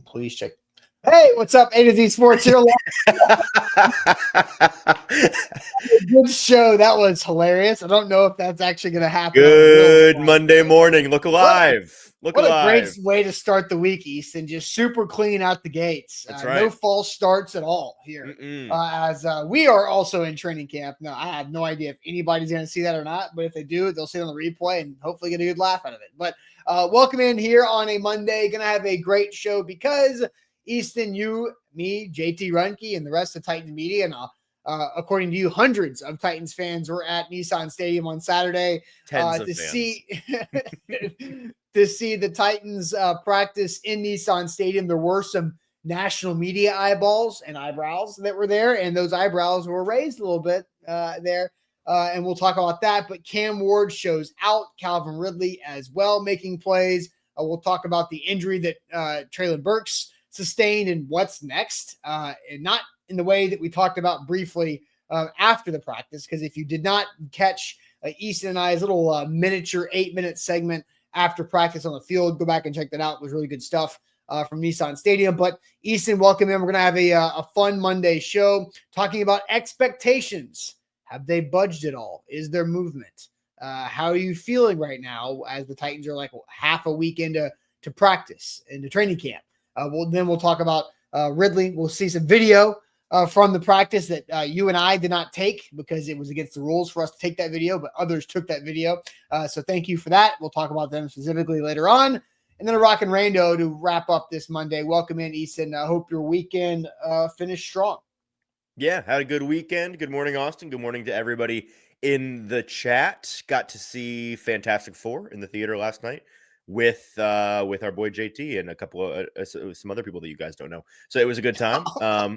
Please check. Hey, what's up? A to Z Sports here. Good show. That was hilarious. I don't know if that's actually going to happen. Good Monday morning. Look alive. What a great way to start the week, Easton. Just super clean out the gates. That's right. No false starts at all here. As we are also in training camp. No, I have no idea if anybody's going to see that or not. But if they do, they'll see it on the replay and hopefully get a good laugh out of it. But welcome in here on a Monday. Going to have a great show because Easton, you, me, JT Runke, and the rest of Titans media, and according to you, hundreds of Titans fans were at Nissan Stadium on Saturday to see the Titans practice in Nissan Stadium. There were some national media eyeballs and eyebrows that were there, and those eyebrows were raised a little bit there. And we'll talk about that. But Cam Ward shows out, Calvin Ridley as well making plays. We'll talk about the injury that Treylon Burks sustained and what's next, and not in the way that we talked about briefly after the practice, because if you did not catch Easton and I's little miniature 8-minute segment after practice on the field, go back and check that out. It was really good stuff from Nissan Stadium. But Easton, welcome in. We're going to have a fun Monday show talking about expectations. Have they budged at all? Is there movement? How are you feeling right now as the Titans are like half a week into practice, into training camp? We'll talk about Ridley. We'll see some video from the practice that you and I did not take because it was against the rules for us to take that video, but others took that video. So thank you for that. We'll talk about them specifically later on. And then a Rockin Rando to wrap up this Monday. Welcome in, Easton. I hope your weekend finished strong. Yeah, had a good weekend. Good morning, Austin. Good morning to everybody in the chat. Got to see Fantastic Four in the theater last night with our boy JT and a couple of some other people that you guys don't know. So it was a good time. I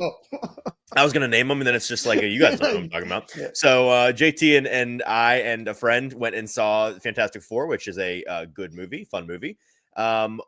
was going to name them, and then it's just like, you guys don't know what I'm talking about. Yeah. So JT and I and a friend went and saw Fantastic Four, which is a good movie, fun movie.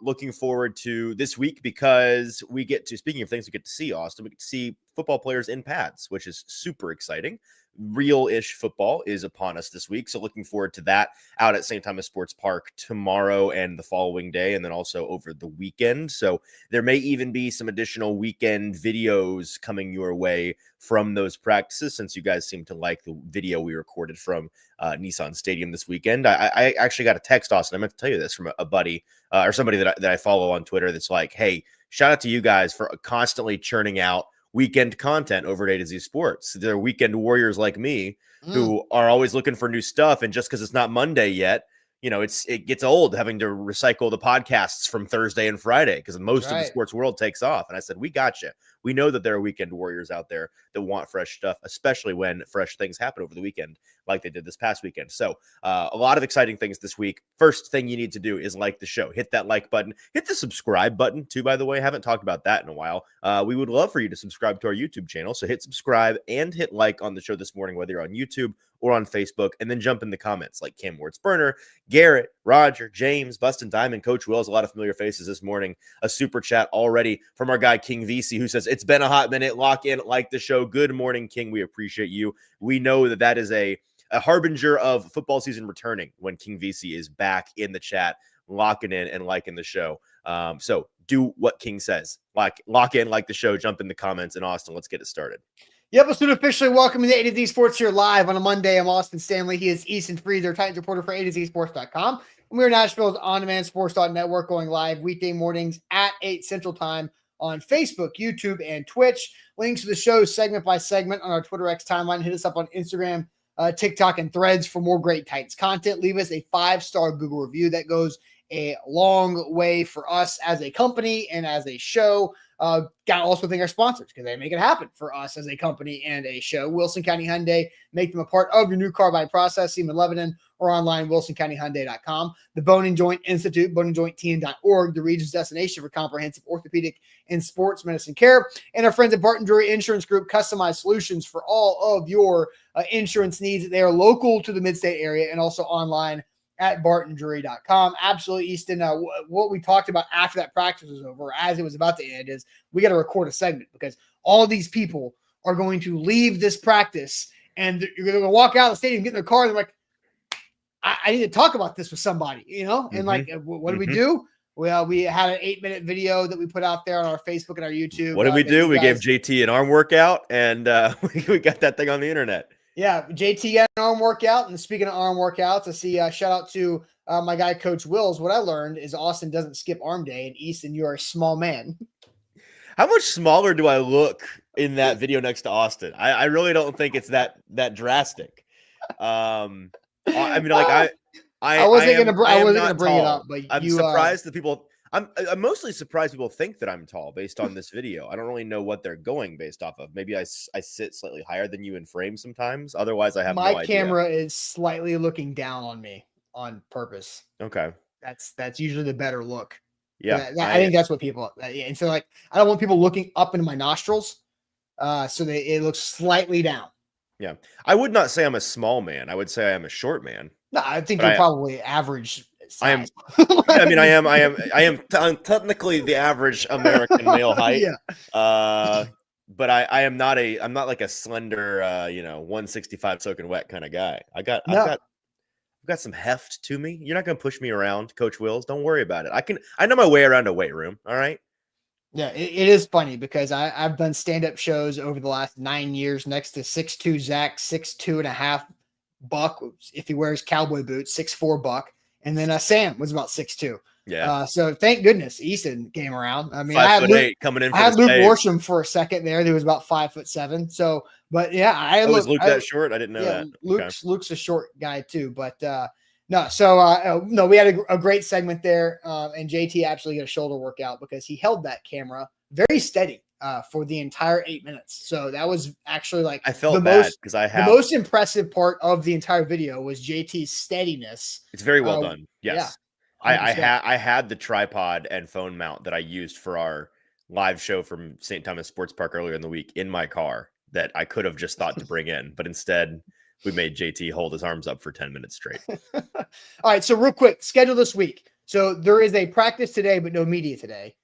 Looking forward to this week because we get to, speaking of things we get to see, Austin, we get to see football players in pads, which is super exciting. Real-ish football is upon us this week, so looking forward to that out at St. Thomas Sports Park tomorrow and the following day, and then also over the weekend. So there may even be some additional weekend videos coming your way from those practices, since you guys seem to like the video we recorded from Nissan Stadium this weekend. I actually got a text, Austin. I meant to tell you this from a buddy or somebody that I follow on Twitter that's like, hey, shout out to you guys for constantly churning out weekend content over at A to Z Sports. They're weekend warriors like me who are always looking for new stuff. And just because it's not Monday yet, you know, it gets old having to recycle the podcasts from Thursday and Friday because most of the sports world takes off. And I said, we got you. We know that there are weekend warriors out there that want fresh stuff, especially when fresh things happen over the weekend like they did this past weekend. So a lot of exciting things this week. First thing you need to do is like the show. Hit that like button. Hit the subscribe button too, by the way. I haven't talked about that in a while. We would love for you to subscribe to our YouTube channel. So hit subscribe and hit like on the show this morning, whether you're on YouTube or on Facebook, and then jump in the comments like Cam Ward's Burner, Garrett, Roger, James, Bustin' Diamond, Coach Wills, a lot of familiar faces this morning. A super chat already from our guy King VC, who says, it's been a hot minute. Lock in, like the show. Good morning, King. We appreciate you. We know that is a harbinger of football season returning when King VC is back in the chat, locking in and liking the show. So do what King says. Lock in, like the show, jump in the comments. And Austin, let's get it started. Yep, let's do it officially. Welcome to A to Z Sports here live on a Monday. I'm Austin Stanley. He is Easton Freezer, Titans reporter for A to Z Sports.com. And we're Nashville's on-demand sports.network, going live weekday mornings at 8 Central Time on Facebook, YouTube, and Twitch. Links to the show segment by segment on our Twitter X timeline. Hit us up on Instagram, TikTok, and Threads for more great Titans content. Leave us a 5-star Google review. That goes a long way for us as a company and as a show. Got to also thank our sponsors because they make it happen for us as a company and a show. Wilson County Hyundai, make them a part of your new car buying process. See them in Lebanon or online, wilsoncountyhyundai.com. The Bone and Joint Institute, boneandjointteam.org, the region's destination for comprehensive orthopedic and sports medicine care. And our friends at Barton Drury Insurance Group, customized solutions for all of your insurance needs. They are local to the mid-state area and also online at bartondrury.com. Absolutely, Easton. What we talked about after that practice was over, as it was about to end, is we got to record a segment because all these people are going to leave this practice and you're going to walk out of the stadium, get in their car, and they're like, I need to talk about this with somebody, you know? And like, what do we do? Well, we had an 8-minute video that we put out there on our Facebook and our YouTube. What did we do? We gave guys... JT an arm workout, and we got that thing on the internet. Yeah, JT got an arm workout. And speaking of arm workouts, I see shout out to my guy, Coach Wills. What I learned is Austin doesn't skip arm day, and Easton, you are a small man. How much smaller do I look in that video next to Austin? I really don't think it's that drastic. I mean, like I wasn't gonna bring it up, but I'm surprised that people. I'm mostly surprised people think that I'm tall based on this video. I don't really know what they're going based off of. Maybe I sit slightly higher than you in frame sometimes. Otherwise, I have no idea. My camera is slightly looking down on me on purpose. Okay, that's usually the better look. Yeah, I think that's what people. And so, like, I don't want people looking up into my nostrils, so it looks slightly down. Yeah, I would not say I'm a small man. I would say I am a short man. No, I think you're probably average size. I mean, I am technically the average American male height. Yeah. But I'm not like a slender, 165 soaking wet kind of guy. I've got some heft to me. You're not going to push me around, Coach Wills. Don't worry about it. I know my way around a weight room. All right. Yeah, it is funny because I've done stand-up shows over the last 9 years next to 6'2" Zach, 6'2.5" Buck, if he wears cowboy boots, 6'4" Buck, and then Sam was about 6'2". Yeah. So thank goodness Easton came around. I mean, 5'8" coming in. I had Luke Worsham for a second there. There was about 5'7". So, but yeah, was Luke that short? I didn't know that. Luke's a short guy too, but no. So no, we had a great segment there, and JT actually got a shoulder workout because he held that camera very steady for the entire 8 minutes. So that was actually like I felt bad because the most impressive part of the entire video was JT's steadiness. It's very well done. Yes. Yeah. I had the tripod and phone mount that I used for our live show from St. Thomas Sports Park earlier in the week in my car that I could have just thought to bring in, but instead we made JT hold his arms up for 10 minutes straight. All right. So real quick, schedule this week. So there is a practice today, but no media today.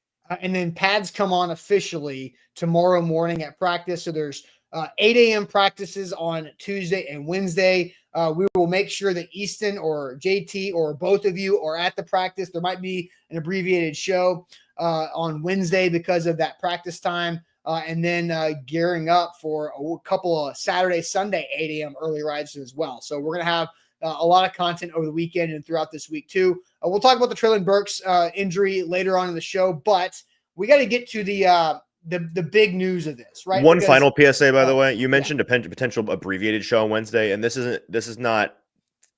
And then pads come on officially tomorrow morning at practice. So there's 8 a.m. practices on Tuesday and Wednesday. We will make sure that Easton or JT or both of you are at the practice. There might be an abbreviated show on Wednesday because of that practice time. And then gearing up for a couple of Saturday, Sunday, 8 a.m. early rides as well. So we're going to have a lot of content over the weekend and throughout this week too. We'll talk about the Treylon Burks injury later on in the show, but we got to get to the big news of this, right? One final PSA, by the way, you mentioned a potential abbreviated show on Wednesday, and this is not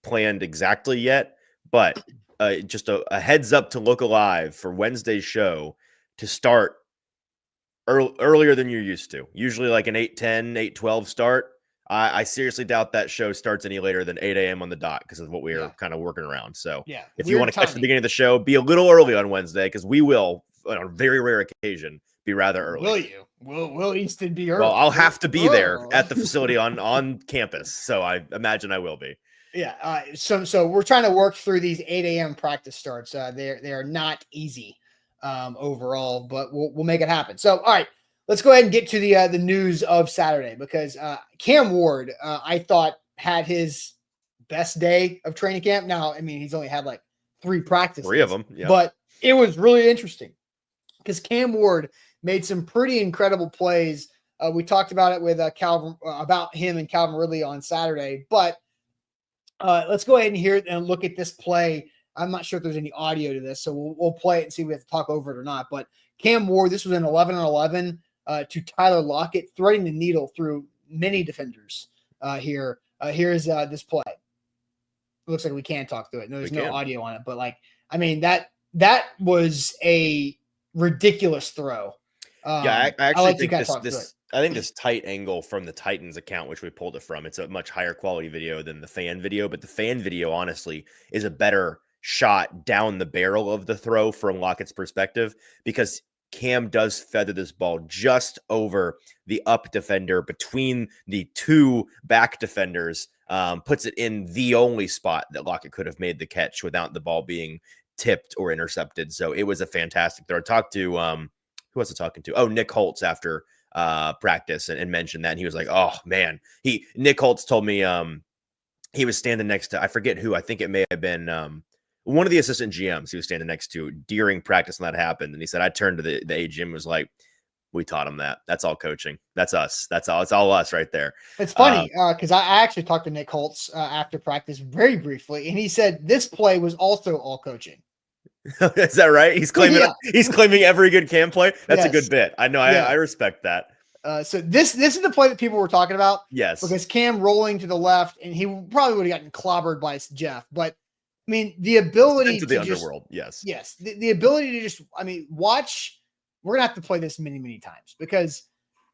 planned exactly yet, but just a heads up to look alive for Wednesday's show to start earlier than you're used to. Usually like an 8:10, 8:12 start. I seriously doubt that show starts any later than 8 a.m. on the dot because of what we are kind of working around. So if you want to catch the beginning of the show, be a little early on Wednesday because we will, on a very rare occasion, be rather early. Will you? Will Easton be early? Well, I'll have to be there at the facility on campus. So I imagine I will be. Yeah. So we're trying to work through these 8 a.m. practice starts. They are not easy overall, but we'll make it happen. So, all right. Let's go ahead and get to the news of Saturday because Cam Ward, I thought, had his best day of training camp. Now, I mean, he's only had like 3 practices. 3 of them, yeah. But it was really interesting because Cam Ward made some pretty incredible plays. We talked about it with Calvin, about him and Calvin Ridley on Saturday. But let's go ahead and hear and look at this play. I'm not sure if there's any audio to this, so we'll play it and see if we have to talk over it or not. But Cam Ward, this was an 11-on-11. To Tyler Lockett, threading the needle through many defenders here. Here's this play. It looks like we can talk through it. There's no audio on it, but like, I mean, that was a ridiculous throw. I actually think I think this tight angle from the Titans account, which we pulled it from, it's a much higher quality video than the fan video, but the fan video honestly is a better shot down the barrel of the throw from Lockett's perspective because Cam does feather this ball just over the up defender between the 2 back defenders, puts it in the only spot that Lockett could have made the catch without the ball being tipped or intercepted. So it was a fantastic throw. I talked to, who was I talking to? Oh, Nick Holtz after practice and mentioned that. And he was like, oh man, Nick Holtz told me he was standing next to, I forget who, I think it may have been one of the assistant GMs he was standing next to during practice when that happened. And he said, I turned to the AG and was like, we taught him that. That's all coaching. That's us. That's all. It's all us right there. It's funny because I actually talked to Nick Holtz after practice very briefly, and he said this play was also all coaching. Is that right? He's claiming he's claiming every good Cam play. That's a good bit. I know. I respect that. So this is the play that people were talking about. Yes. Because Cam rolling to the left, and he probably would have gotten clobbered by Jeff. But I mean, the ability to the underworld. Yes. Yes. The ability to just, I mean, watch. We're gonna have to play this many, many times because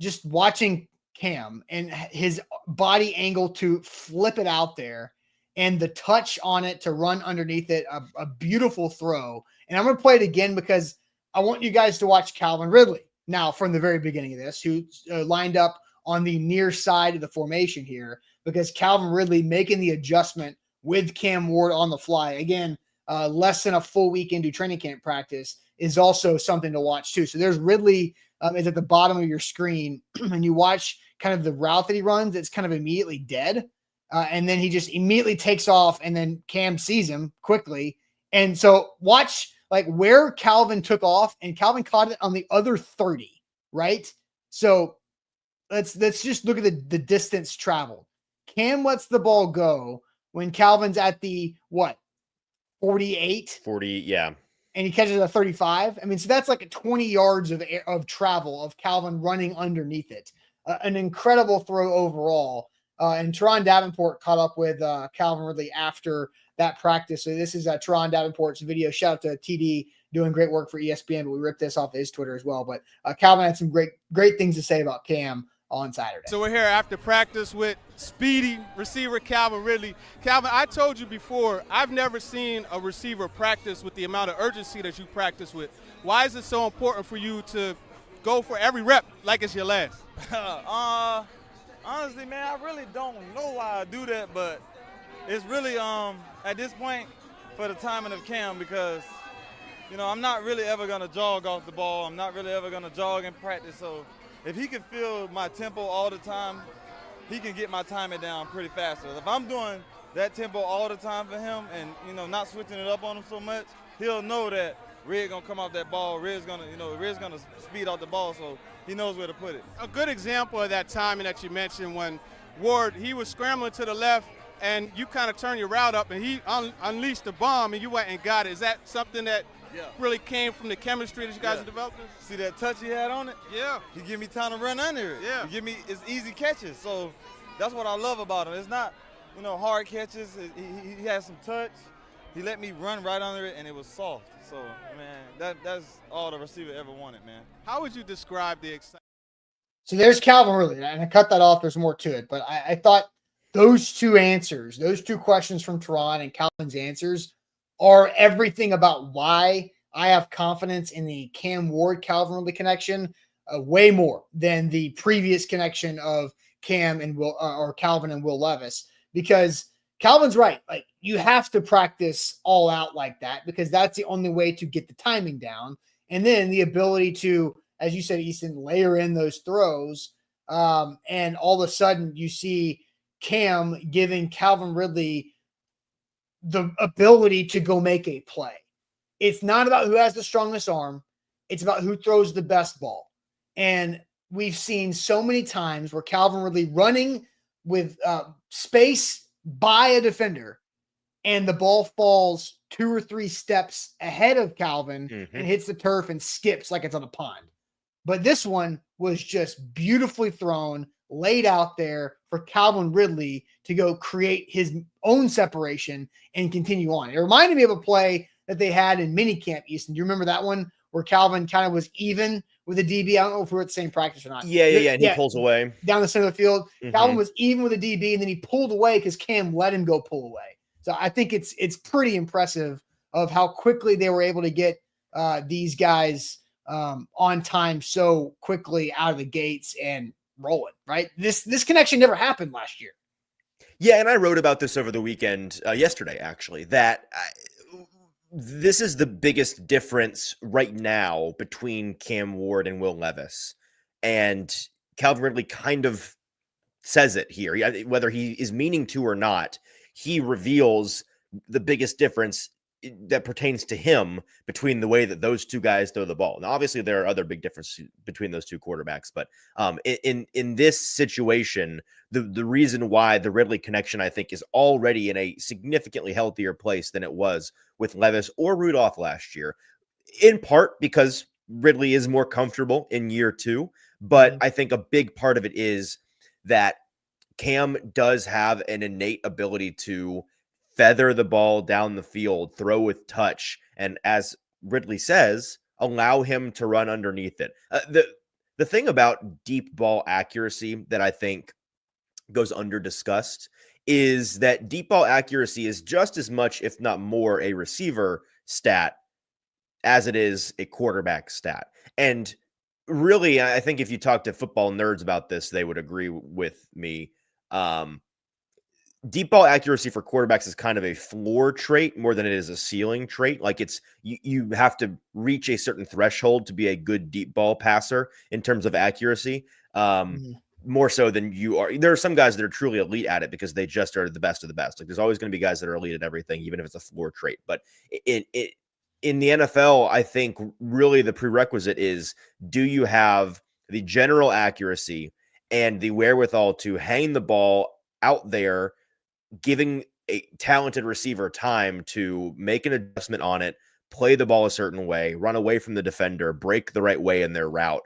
just watching Cam and his body angle to flip it out there and the touch on it to run underneath it, a beautiful throw. And I'm going to play it again because I want you guys to watch Calvin Ridley now from the very beginning of this, who lined up on the near side of the formation here, because Calvin Ridley making the adjustment with Cam Ward on the fly. Again, less than a full week into training camp practice is also something to watch too. So there's Ridley is at the bottom of your screen and you watch kind of the route that he runs. It's kind of immediately dead. And then he just immediately takes off and then Cam sees him quickly. And so watch like where Calvin took off and Calvin caught it on the other 30, right? So let's just look at the distance traveled. Cam lets the ball go when Calvin's at the 48? 40, yeah. And he catches a 35. I mean, so that's like 20 yards of travel of Calvin running underneath it. An incredible throw overall. And Treylon Davenport caught up with Calvin Ridley after that practice. So this is Treylon Davenport's video. Shout out to TD doing great work for ESPN, but we ripped this off his Twitter as well. But Calvin had some great things to say about Cam on Saturday. So we're here after practice with speedy receiver Calvin Ridley. Calvin, I told you before, I've never seen a receiver practice with the amount of urgency that you practice with. Why is it so important for you to go for every rep like it's your last? Honestly, man, I really don't know why I do that, but it's really at this point for the timing of Cam because, you know, I'm not really ever going to jog off the ball. I'm not really ever going to jog in practice. So if he can feel my tempo all the time, he can get my timing down pretty fast. So if I'm doing that tempo all the time for him and, you know, not switching it up on him so much, he'll know that Red's going to come off that ball. Red's going to speed out the ball, so he knows where to put it. A good example of that timing that you mentioned when Ward, he was scrambling to the left and you kind of turned your route up and he unleashed the bomb and you went and got it. Is that something that really came from the chemistry that you guys are developing? See that touch he had on it? Yeah. He give me time to run under it. Yeah. He give me it's easy catches. So that's what I love about him. It's not, you know, hard catches. He has some touch. He let me run right under it and it was soft. So, man, that's all the receiver ever wanted, man. How would you describe the excitement? So there's Calvin Ridley, and I cut that off. There's more to it, but I thought those two answers, those two questions from Treylon and Calvin's answers are everything about why I have confidence in the Cam Ward Calvin Ridley connection way more than the previous connection of Cam and Will or Calvin and Will Levis, because Calvin's right. Like, you have to practice all out like that because that's the only way to get the timing down. And then the ability to, as you said, Easton, layer in those throws. And all of a sudden you see Cam giving Calvin Ridley the ability to go make a play. It's not about who has the strongest arm. It's about who throws the best ball. And we've seen so many times where Calvin Ridley running with space by a defender and the ball falls 2 or 3 steps ahead of Calvin and hits the turf and skips like it's on a pond. But this one was just beautifully thrown, laid out there for Calvin Ridley to go create his own separation and continue on. It reminded me of a play that they had in minicamp, Easton. Do you remember that one where Calvin kind of was even with a DB? I don't know if we were at the same practice or not. Yeah. And he pulls away down the center of the field. Calvin was even with a DB, and then he pulled away because Cam let him go pull away. So I think it's pretty impressive of how quickly they were able to get these guys on time so quickly out of the gates and rolling, right? This connection never happened last year. Yeah, and I wrote about this over the weekend, yesterday, actually, that this is the biggest difference right now between Cam Ward and Will Levis. And Calvin Ridley kind of says it here. Whether he is meaning to or not, he reveals the biggest difference that pertains to him between the way that those two guys throw the ball. Now, obviously, there are other big differences between those two quarterbacks, but in this situation, the reason why the Ridley connection, I think, is already in a significantly healthier place than it was with Levis or Rudolph last year, in part because Ridley is more comfortable in year 2, but I think a big part of it is that Cam does have an innate ability to feather the ball down the field, throw with touch, and as Ridley says, allow him to run underneath it. The thing about deep ball accuracy that I think goes under discussed is that deep ball accuracy is just as much, if not more, a receiver stat as it is a quarterback stat. And really, I think if you talk to football nerds about this, they would agree with me. Deep ball accuracy for quarterbacks is kind of a floor trait more than it is a ceiling trait. Like it's you have to reach a certain threshold to be a good deep ball passer in terms of accuracy. More so than you are. There are some guys that are truly elite at it because they just are the best of the best. Like there's always going to be guys that are elite at everything, even if it's a floor trait. But in the NFL, I think really the prerequisite is, do you have the general accuracy and the wherewithal to hang the ball out there, giving a talented receiver time to make an adjustment on it, play the ball a certain way, run away from the defender, break the right way in their route.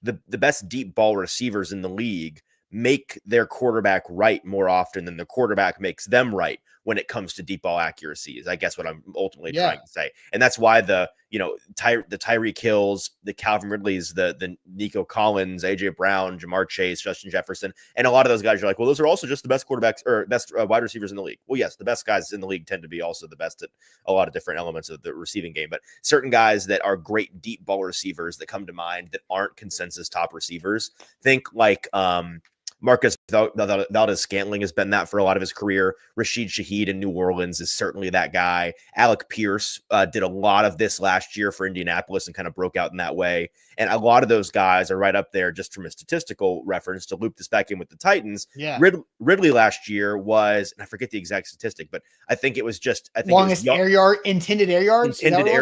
The best deep ball receivers in the league make their quarterback right more often than the quarterback makes them right when it comes to deep ball accuracy, is I guess what I'm ultimately trying to say. And that's why the Tyreek Hills, the Calvin Ridleys, the Nico Collins, AJ Brown, Jamar Chase, Justin Jefferson, and a lot of those guys are like, well, those are also just the best quarterbacks or best wide receivers in the league. Well, yes, the best guys in the league tend to be also the best at a lot of different elements of the receiving game, but certain guys that are great deep ball receivers that come to mind that aren't consensus top receivers, think like Marcus Valdez-Scantling has been that for a lot of his career. Rashid Shaheed in New Orleans is certainly that guy. Alec Pierce did a lot of this last year for Indianapolis and kind of broke out in that way. And a lot of those guys are right up there, just from a statistical reference, to loop this back in with the Titans. Yeah. Ridley last year was, and I forget the exact statistic, but I think it was just, longest intended air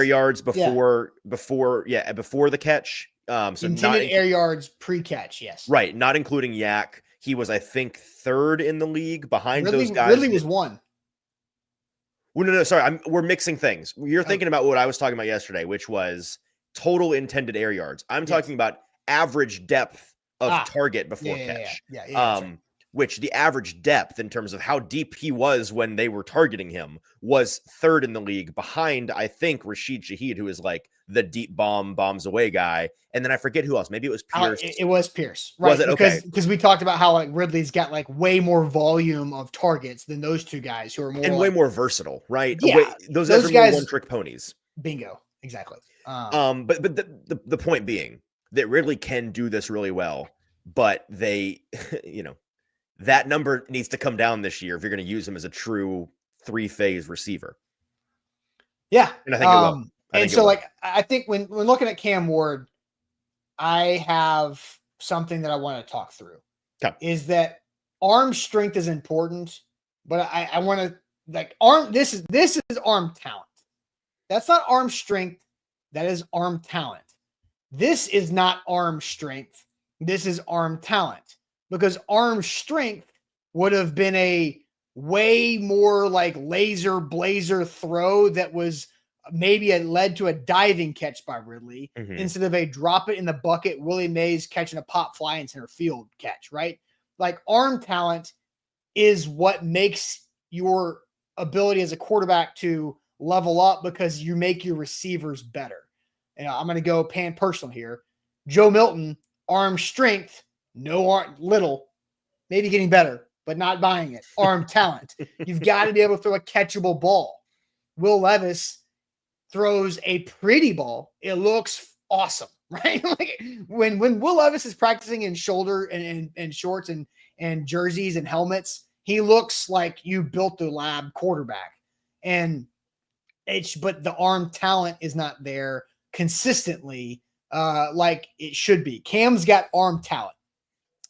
yards before the catch. So intended air yards pre-catch, yes. Right, not including Yak. He was, I think, 3rd in the league behind those guys. Ridley was 1. Well, no, sorry. We're mixing things. You're thinking about what I was talking about yesterday, which was total intended air yards. I'm talking about average depth of target before catch. Which the average depth in terms of how deep he was when they were targeting him was 3rd in the league behind, I think, Rashid Shaheed, who is like the deep bombs away guy. And then I forget who else. Maybe it was Pierce. It was Pierce. Right. Was it? Okay. Because we talked about how like Ridley's got like way more volume of targets than those two guys who are more way more versatile, right? Yeah. Those guys are more one-trick ponies. Bingo. Exactly. But the point being that Ridley can do this really well, but they, that number needs to come down this year if you're going to use him as a true 3-phase receiver. Yeah. And I think it will. I think when looking at Cam Ward, I have something that I want to talk through. Okay. Is that arm strength is important, but I want to this is arm talent. That's not arm strength. That is arm talent. This is not arm strength. This is arm talent. Because arm strength would have been a way more like laser blazer throw that was maybe it led to a diving catch by Ridley instead of a drop it in the bucket, Willie Mays catching a pop fly in center field catch, right? Like arm talent is what makes your ability as a quarterback to level up because you make your receivers better. And I'm going to go pan personal here. Joe Milton, arm strength, no arm, little, maybe getting better, but not buying it. Arm talent. You've got to be able to throw a catchable ball. Will Levis throws a pretty ball. It looks awesome, right? Like when Will Levis is practicing in shoulder and shorts and jerseys and helmets, he looks like you built the lab quarterback. But the arm talent is not there consistently like it should be. Cam's got arm talent.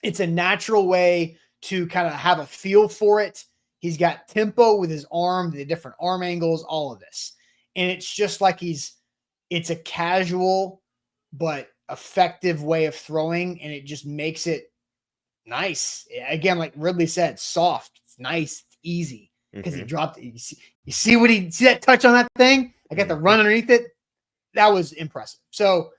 It's a natural way to kind of have a feel for it. He's got tempo with his arm, the different arm angles, all of this. And it's just like it's a casual but effective way of throwing, and it just makes it nice. Again, like Ridley said, soft, it's nice, it's easy because he dropped it. You see that touch on that thing? I got the run underneath it. That was impressive. So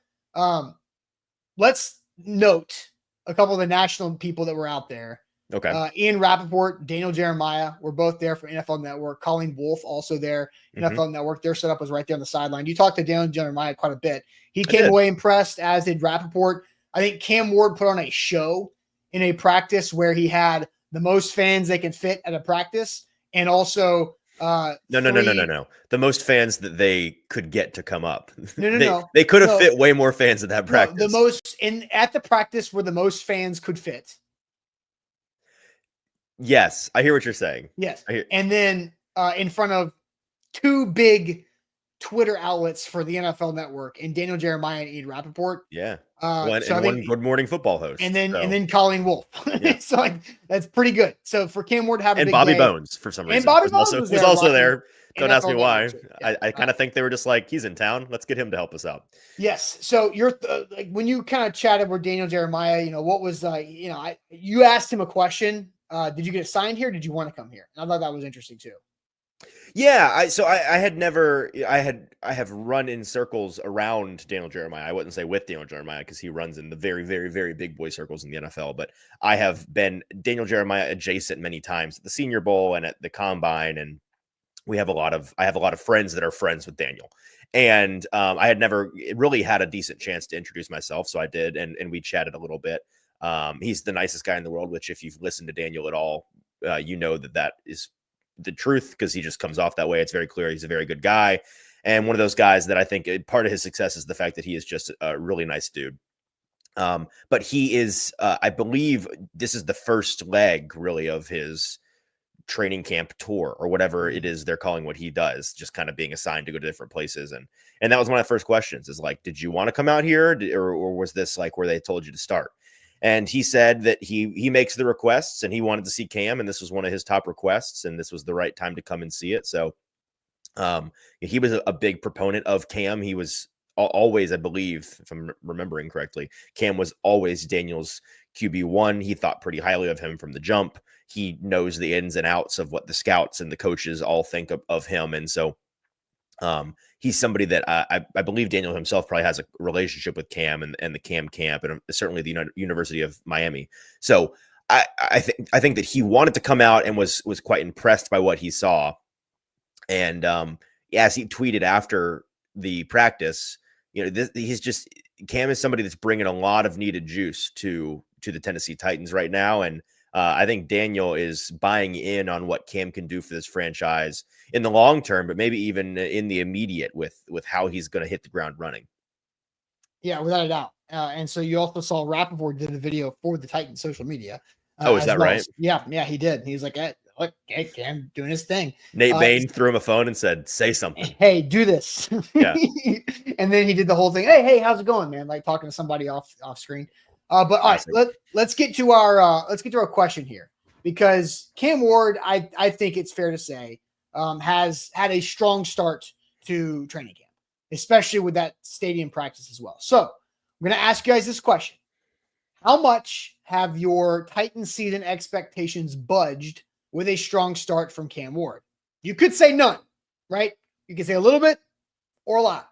let's note a couple of the national people that were out there. Okay. Ian Rappaport, Daniel Jeremiah were both there for NFL Network. Colleen Wolfe also there, NFL Network. Their setup was right there on the sideline. You talked to Daniel Jeremiah quite a bit. He came away impressed, as did Rappaport. I think Cam Ward put on a show in a practice where he had the most fans they can fit at a practice, and also No. The most fans that they could get to come up. No. They could have fit way more fans at that practice. The most at the practice where the most fans could fit. Yes, I hear what you're saying. Yes. And then in front of two big Twitter outlets for the NFL Network, and Daniel Jeremiah and Ian Rappaport. Yeah. One Good Morning Football host. And then Colleen Wolfe. Yeah. So that's pretty good. So for Cam Ward to have a big Bobby day, Bones for some reason. And Bobby Bones was also there. Don't ask me why. Yeah. I kind of think they were just like, he's in town. Let's get him to help us out. Yes. So you're like, when you kind of chatted with Daniel Jeremiah, what was you asked him a question. Did you get assigned here? Did you want to come here? And I thought that was interesting too. Yeah, I have run in circles around Daniel Jeremiah. I wouldn't say with Daniel Jeremiah because he runs in the very, very, very big boy circles in the NFL. But I have been Daniel Jeremiah adjacent many times at the Senior Bowl and at the Combine, and I have a lot of friends that are friends with Daniel. And I had never really had a decent chance to introduce myself, so I did, and we chatted a little bit. He's the nicest guy in the world, which if you've listened to Daniel at all, you know that is the truth because he just comes off that way. It's very clear he's a very good guy, and one of those guys that I think part of his success is the fact that he is just a really nice dude. But he is, I believe this is the first leg really of his training camp tour or whatever it is they're calling what he does, just kind of being assigned to go to different places. And that was one of the first questions is like, did you want to come out here or was this like where they told you to start? And he said that he makes the requests and he wanted to see Cam, and this was one of his top requests, and this was the right time to come and see it. So he was a big proponent of Cam. He was always, I believe, if I'm remembering correctly, Cam was always Daniel's QB1. He thought pretty highly of him from the jump. He knows the ins and outs of what the scouts and the coaches all think of him. And so he's somebody that I believe Daniel himself probably has a relationship with Cam and the Cam camp and certainly the University of Miami. So I think that he wanted to come out and was quite impressed by what he saw. And as he tweeted after the practice, Cam is somebody that's bringing a lot of needed juice to the Tennessee Titans right now. And I think Daniel is buying in on what Cam can do for this franchise in the long term, but maybe even in the immediate with how he's going to hit the ground running. Yeah, without a doubt. And so you also saw Rappaport did a video for the Titans social media. Is that right? Yeah, he did. He was like, hey, Cam doing his thing. Nate Bain threw him a phone and said, say something. Hey, do this. Yeah. And then he did the whole thing. Hey, how's it going, man? Like talking to somebody off screen. But all right, let's get to our question here, because Cam Ward, I think it's fair to say, has had a strong start to training camp, especially with that stadium practice as well. So I'm going to ask you guys this question. How much have your Titans season expectations budged with a strong start from Cam Ward? You could say none, right? You could say a little bit or a lot.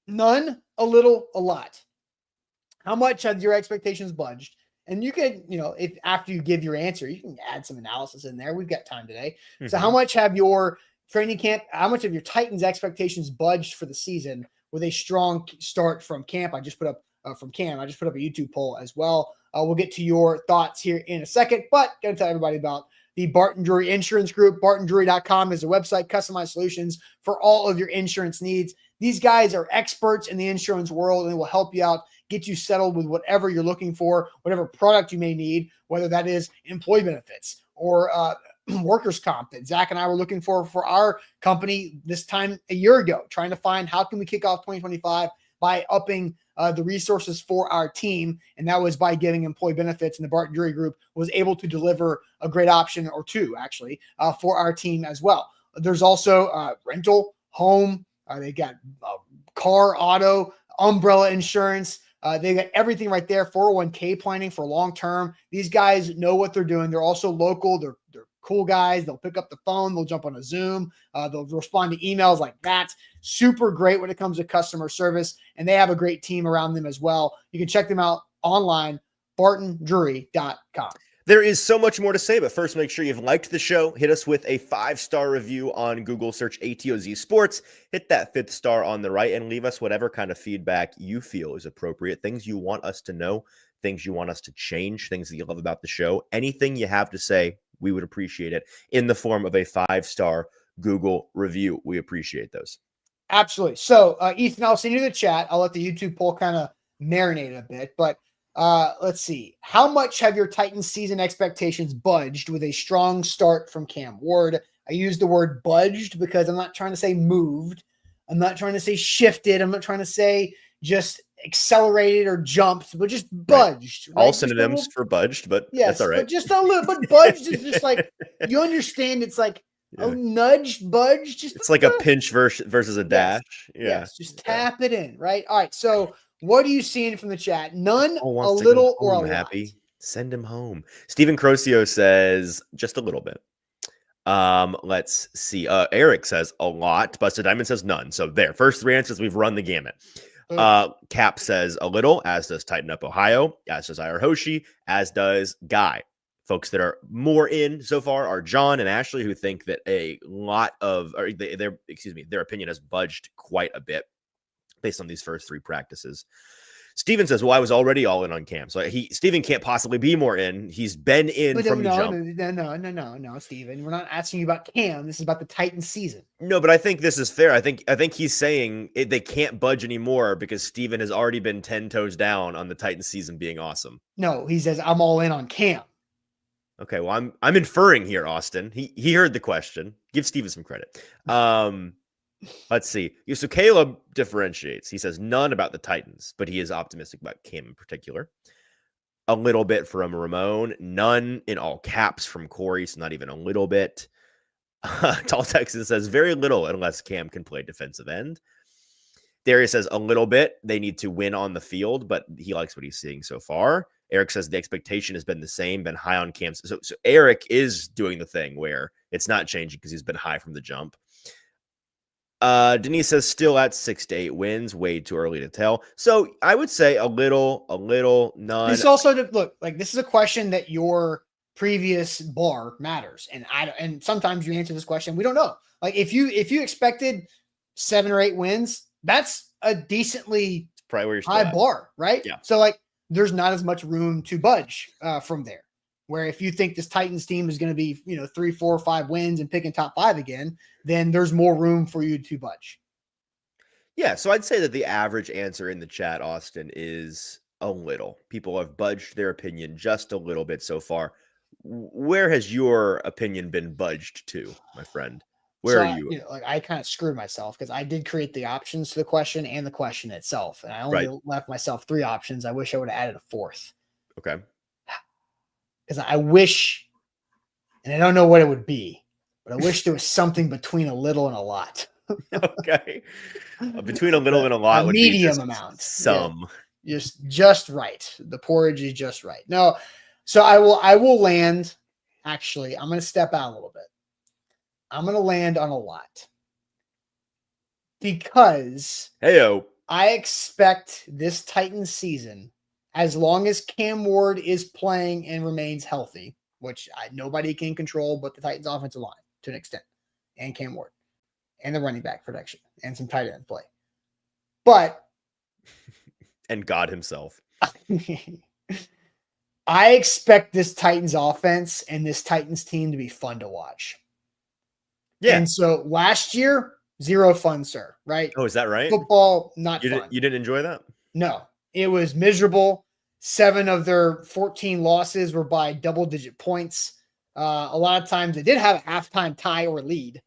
None, a little, a lot. How much have your expectations budged? And you could, if after you give your answer, you can add some analysis in there. We've got time today. Mm-hmm. So how much have your training camp, how much of your Titans expectations budged for the season with a strong start from camp? I just put up a YouTube poll as well. We'll get to your thoughts here in a second, but going to tell everybody about the Barton Drury Insurance Group. BartonDrury.com is a website, customized solutions for all of your insurance needs. These guys are experts in the insurance world, and they will help you out, get you settled with whatever you're looking for, whatever product you may need, whether that is employee benefits or workers' comp that Zach and I were looking for our company this time a year ago, trying to find how can we kick off 2025 by upping the resources for our team, and that was by giving employee benefits. And the Barton Drury Group was able to deliver a great option, or two actually, for our team as well. There's also rental, home. They got car, auto, umbrella insurance. They got everything right there. 401k planning for long term. These guys know what they're doing. They're also local. They're cool guys. They'll pick up the phone. They'll jump on a Zoom. They'll respond to emails like that. Super great when it comes to customer service, and they have a great team around them as well. You can check them out online, bartondrury.com. There is so much more to say, but first, make sure you've liked the show. Hit us with a 5-star review on Google. Search ATOZ Sports. Hit that 5th star on the right and leave us whatever kind of feedback you feel is appropriate. Things you want us to know, things you want us to change, things that you love about the show. Anything you have to say, we would appreciate it in the form of a 5-star Google review. We appreciate those. Absolutely. So, Ethan, I'll send you the chat. I'll let the YouTube poll kind of marinate a bit, but let's see. How much have your Titans season expectations budged with a strong start from Cam Ward? I use the word budged because I'm not trying to say moved. I'm not trying to say shifted. I'm not trying to say just accelerated or jumped, but just budged. Right. All right? synonyms for budged, but yes, that's all right. But just a little, but budged is just like, you understand, it's like a nudged, budged. Just it's like a pinch versus a dash. Yes, just tap it in, right? All right, so what are you seeing from the chat? None, a wants little, to go home, or a happy. lot? Send him home. Stephen Crocio says just a little bit. Let's see. Eric says a lot. Busted Diamond says none. So there, first 3 answers, we've run the gamut. Cap says a little, as does Tighten Up Ohio, as does IR Hoshi, as does Guy. Folks that are more in so far are John and Ashley, who think that a lot of, or their opinion has budged quite a bit based on these first 3 practices. Steven says, well, I was already all in on Cam. So Steven can't possibly be more in. He's been in from the jump. No, Steven. We're not asking you about Cam. This is about the Titans season. No, but I think this is fair. I think he's saying they can't budge anymore because Steven has already been 10 toes down on the Titans season being awesome. No, he says, I'm all in on Cam. Okay, well, I'm inferring here, Austin. He heard the question. Give Steven some credit. Let's see. So Caleb differentiates. He says none about the Titans, but he is optimistic about Cam in particular. A little bit from Ramon. None in all caps from Corey, so not even a little bit. Tall Texas says very little unless Cam can play defensive end. Darius says a little bit. They need to win on the field, but he likes what he's seeing so far. Eric says the expectation has been the same, been high on Cam. So Eric is doing the thing where it's not changing because he's been high from the jump. Denise says still at 6 to 8 wins, way too early to tell. So I would say a little, none. This also look like this is a question that your previous bar matters, and sometimes you answer this question, we don't know. Like if you expected 7 or 8 wins, that's a decently probably where you're high bar, right? Yeah. So like there's not as much room to budge from there. Where if you think this Titans team is going to be, 3, 4, 5 wins and picking top 5 again, then there's more room for you to budge. Yeah, so I'd say that the average answer in the chat, Austin, is a little. People have budged their opinion just a little bit so far. Where has your opinion been budged to, my friend? Where are you? I kind of screwed myself because I did create the options to the question and the question itself, and I only left myself 3 options. I wish I would have added a 4th. Okay. Because I wish, and I don't know what it would be, but I wish there was something between a little and a lot. Okay. Between a little and a lot would medium be amount. Some. Yeah, just right. The porridge is just right. No, so I will land. Actually, I'm going to step out a little bit. I'm going to land on a lot. Because I expect this Titans season, as long as Cam Ward is playing and remains healthy, which nobody can control but the Titans offensive line to an extent, and Cam Ward, and the running back protection, and some tight end play. But and God himself. I expect this Titans offense and this Titans team to be fun to watch. Yeah. And so last year, 0 fun, sir, right? Oh, is that right? Football, not fun. You didn't enjoy that? No. It was miserable. 7 of their 14 losses were by double-digit points. A lot of times they did have a halftime tie or lead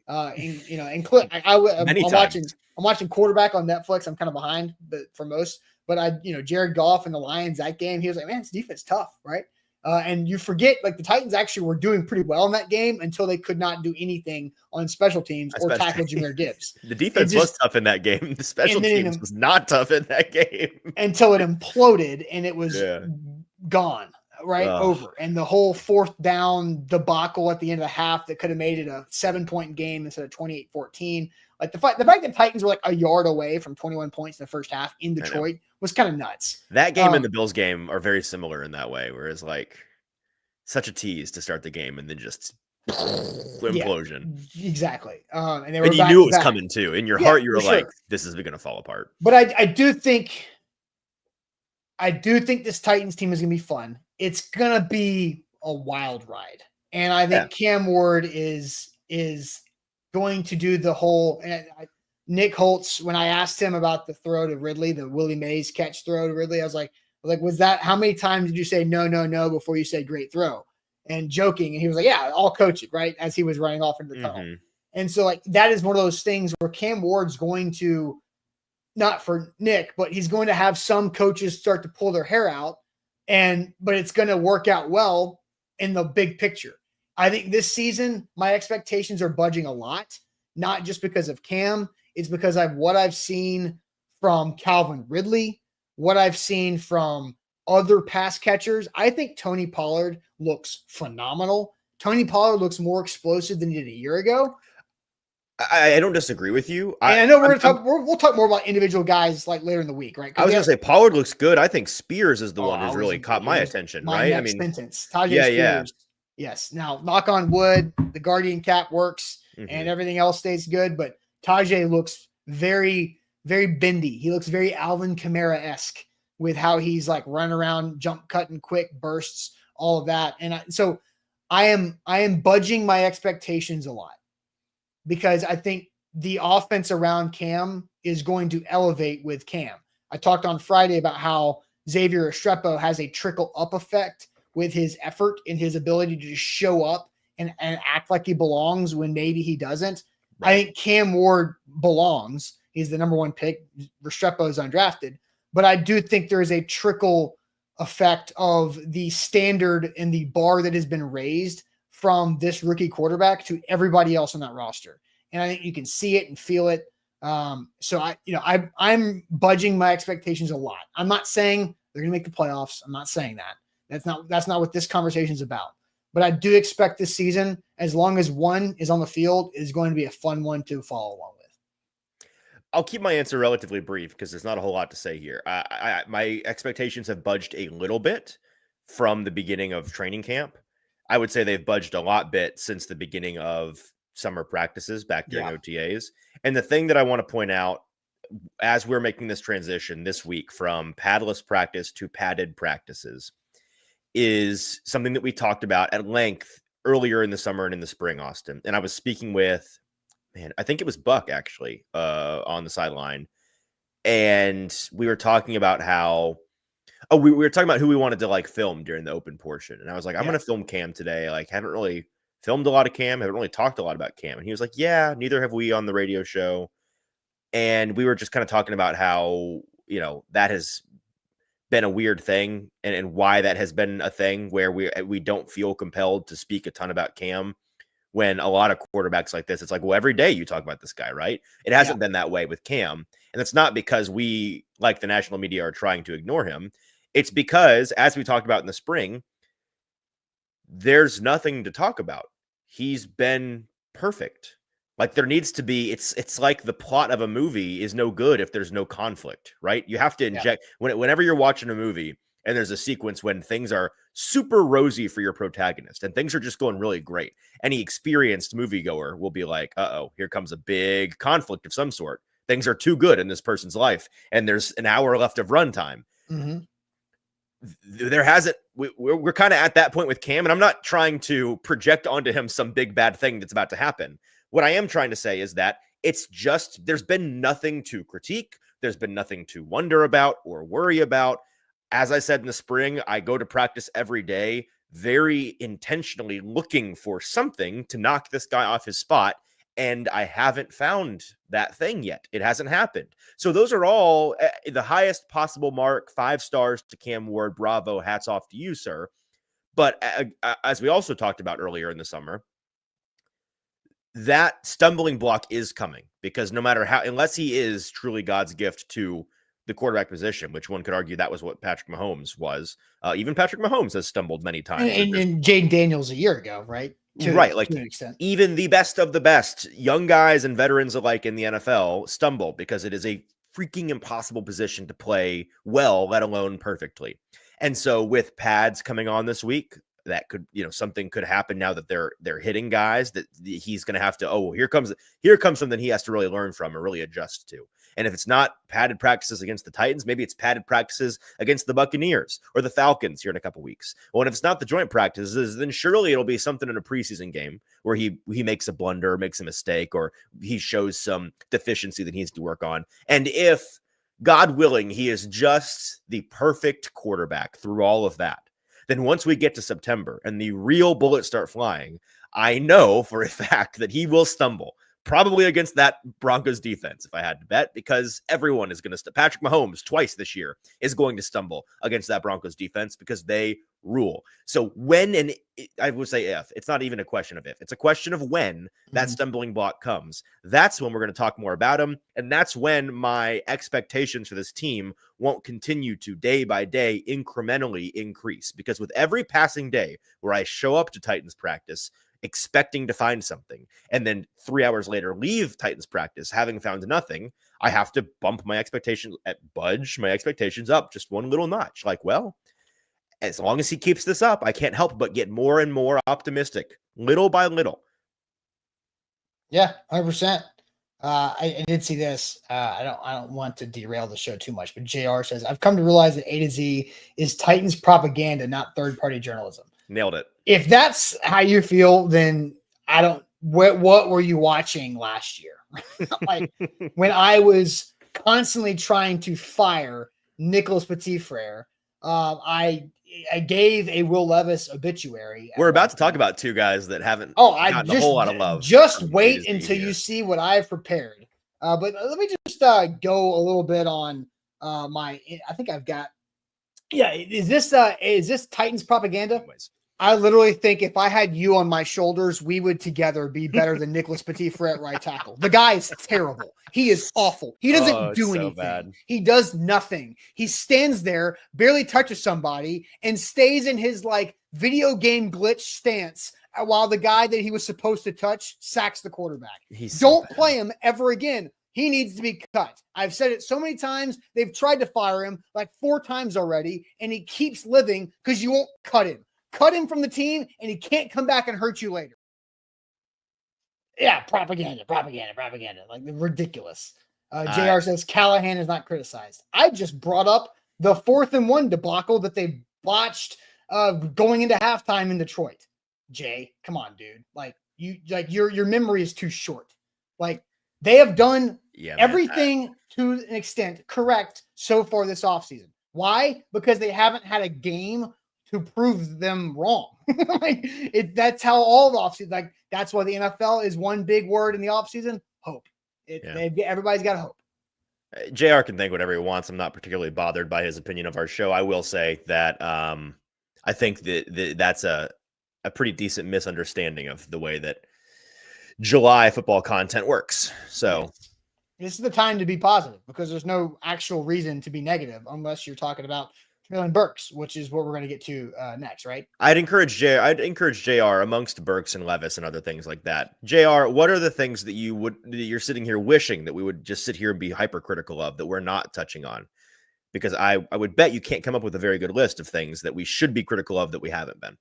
Many I'm times. watching quarterback on Netflix. I'm kind of behind, but for most. But Jared Goff and the Lions, that game, he was like, man, this defense tough, right? And you forget, like, the Titans actually were doing pretty well in that game until they could not do anything on special teams or tackle Jahmyr Gibbs. The defense was tough in that game. The special teams was not tough in that game. Until it imploded and it was gone, right? Over. And the whole fourth down debacle at the end of the half that could have made it a 7-point game instead of 28-14. Like the fact that Titans were like a yard away from 21 points in the first half in Detroit was kind of nuts. That game and the Bills game are very similar in that way, whereas like such a tease to start the game and then just implosion. Yeah, exactly. And you knew it was coming too. In your heart, you were like, this is going to fall apart. But I do think this Titans team is going to be fun. It's going to be a wild ride. And I think Cam Ward is going to do the whole Nick Holtz, when I asked him about the throw to Ridley, the Willie Mays catch throw to Ridley, I was like, was that, how many times did you say no before you said great throw? And joking. And he was like, yeah, I'll coach it, right? As he was running off into the tunnel. And so like, that is one of those things where Cam Ward's going to, not for Nick, but he's going to have some coaches start to pull their hair out but it's going to work out well in the big picture. I think this season, my expectations are budging a lot, not just because of Cam. It's because of what I've seen from Calvin Ridley, what I've seen from other pass catchers. I think Tony Pollard looks phenomenal. Tony Pollard looks more explosive than he did a year ago. I don't disagree with you. I know we'll talk more about individual guys like later in the week, right? I was going to say Pollard looks good. I think Spears is the one who's really caught my attention, right? I mean, sentence. Tajay Spears. Yes. Now, knock on wood, the Guardian cap works and everything else stays good, but Tajay looks very, very bendy. He looks very Alvin Kamara-esque with how he's like run around, jump cutting quick bursts, all of that. And so I am budging my expectations a lot because I think the offense around Cam is going to elevate with Cam. I talked on Friday about how Xavier Restrepo has a trickle up effect with his effort and his ability to just show up and act like he belongs when maybe he doesn't. Right. I think Cam Ward belongs. He's the number one pick. Restrepo is undrafted. But I do think there is a trickle effect of the standard and the bar that has been raised from this rookie quarterback to everybody else on that roster. And I think you can see it and feel it. So I'm budging my expectations a lot. I'm not saying they're going to make the playoffs. I'm not saying that. That's not what this conversation is about. But I do expect this season, as long as one is on the field, is going to be a fun one to follow along with. I'll keep my answer relatively brief because there's not a whole lot to say here. My expectations have budged a little bit from the beginning of training camp. I would say they've budged a lot bit since the beginning of summer practices back during OTAs. And the thing that I want to point out as we're making this transition this week from padless practice to padded practices is something that we talked about at length earlier in the summer and in the spring, Austin. And I was speaking with, I think it was Buck actually on the sideline. And we were talking about how, we were talking about who we wanted to like film during the open portion. And I was like, I'm going to film Cam today. Like, haven't really filmed a lot of Cam. Haven't really talked a lot about Cam. And he was like, yeah, neither have we on the radio show. And we were just kind of talking about how, that has been a weird thing and why that has been a thing where we don't feel compelled to speak a ton about Cam when a lot of quarterbacks like this, it's like, well, every day you talk about this guy, right? It hasn't been that way with Cam. And it's not because we, like the national media, are trying to ignore him. It's because, as we talked about in the spring, there's nothing to talk about. He's been perfect. Like there needs to be, it's like the plot of a movie is no good if there's no conflict, right? You have to inject, whenever you're watching a movie and there's a sequence when things are super rosy for your protagonist and things are just going really great, any experienced moviegoer will be like, uh-oh, here comes a big conflict of some sort. Things are too good in this person's life and there's an hour left of runtime. Mm-hmm. There hasn't, we're kind of at that point with Cam, and I'm not trying to project onto him some big bad thing that's about to happen. What I am trying to say is that it's just, there's been nothing to critique. There's been nothing to wonder about or worry about. As I said in the spring, I go to practice every day, very intentionally looking for something to knock this guy off his spot. and I haven't found that thing yet. It hasn't happened. So those are all the highest possible mark, 5 stars to Cam Ward. Bravo. Hats off to you, sir. But as we also talked about earlier in the summer, that stumbling block is coming, because no matter how, unless he is truly God's gift to the quarterback position, which one could argue that was what Patrick Mahomes was. Even Patrick Mahomes has stumbled many times. And Jaden Daniels a year ago, right? Right. Like, to an extent. Even the best of the best, young guys and veterans alike in the NFL, stumble because it is a freaking impossible position to play well, let alone perfectly. And so with pads coming on this week, that could, something could happen now that they're hitting guys that he's going to have to, here comes something he has to really learn from and really adjust to. And if it's not padded practices against the Titans, maybe it's padded practices against the Buccaneers or the Falcons here in a couple weeks. Well, and if it's not the joint practices, then surely it'll be something in a preseason game where he makes a blunder, makes a mistake, or he shows some deficiency that he needs to work on. And if, God willing, he is just the perfect quarterback through all of that, then once we get to September and the real bullets start flying, I know for a fact that he will stumble. Probably against that Broncos defense, if I had to bet, because everyone is going to Patrick Mahomes twice this year is going to stumble against that Broncos defense because they rule. So when, and I would say if, it's not even a question of if, it's a question of when that stumbling block comes. That's when we're going to talk more about him. And that's when my expectations for this team won't continue to day by day incrementally increase, because with every passing day where I show up to Titans practice expecting to find something, and then 3 hours later leave Titans practice having found nothing, I have to budge my expectations up just one little notch. Like, well, as long as he keeps this up, I can't help but get more and more optimistic, little by little. Yeah, 100%. I did see this. I don't want to derail the show too much, but JR says, I've come to realize that A to Z is Titans propaganda, not third-party journalism. Nailed it. If that's how you feel, then what were you watching last year? Like, when I was constantly trying to fire Nicholas Petitfrere, I gave a Will Levis obituary. We're about to talk about two guys that haven't gotten a whole lot of love. Just wait until you see what I've prepared. But let me just go a little bit on I think I've got. Yeah, is this Titans propaganda? Anyways. I literally think if I had you on my shoulders, we would together be better than Nicholas Petitfrere at right tackle. The guy is terrible. He is awful. He doesn't do anything. Bad. He does nothing. He stands there, barely touches somebody, and stays in his video game glitch stance while the guy that he was supposed to touch sacks the quarterback. Don't play him ever again. He needs to be cut. I've said it so many times. They've tried to fire him 4 times already, and he keeps living because you won't cut him. Cut him from the team, and he can't come back and hurt you later. Yeah, propaganda. Ridiculous. JR says Callahan is not criticized. I just brought up the 4th and 1 debacle that they botched going into halftime in Detroit. Jay, come on, dude. Your memory is too short. They have done everything to an extent correct so far this offseason. Why? Because they haven't had a game to prove them wrong. That's how all the offseason, that's why the NFL is one big word in the offseason, hope. Everybody's got hope. JR can think whatever he wants. I'm not particularly bothered by his opinion of our show. I will say that I think that's a pretty decent misunderstanding of the way that July football content works. So this is the time to be positive, because there's no actual reason to be negative unless you're talking about Treylon Burks, which is what we're going to get to next, right? I'd encourage JR amongst Burks and Levis and other things like that. JR, what are the things that you're sitting here wishing that we would just sit here and be hypercritical of that we're not touching on? Because I would bet you can't come up with a very good list of things that we should be critical of that we haven't been.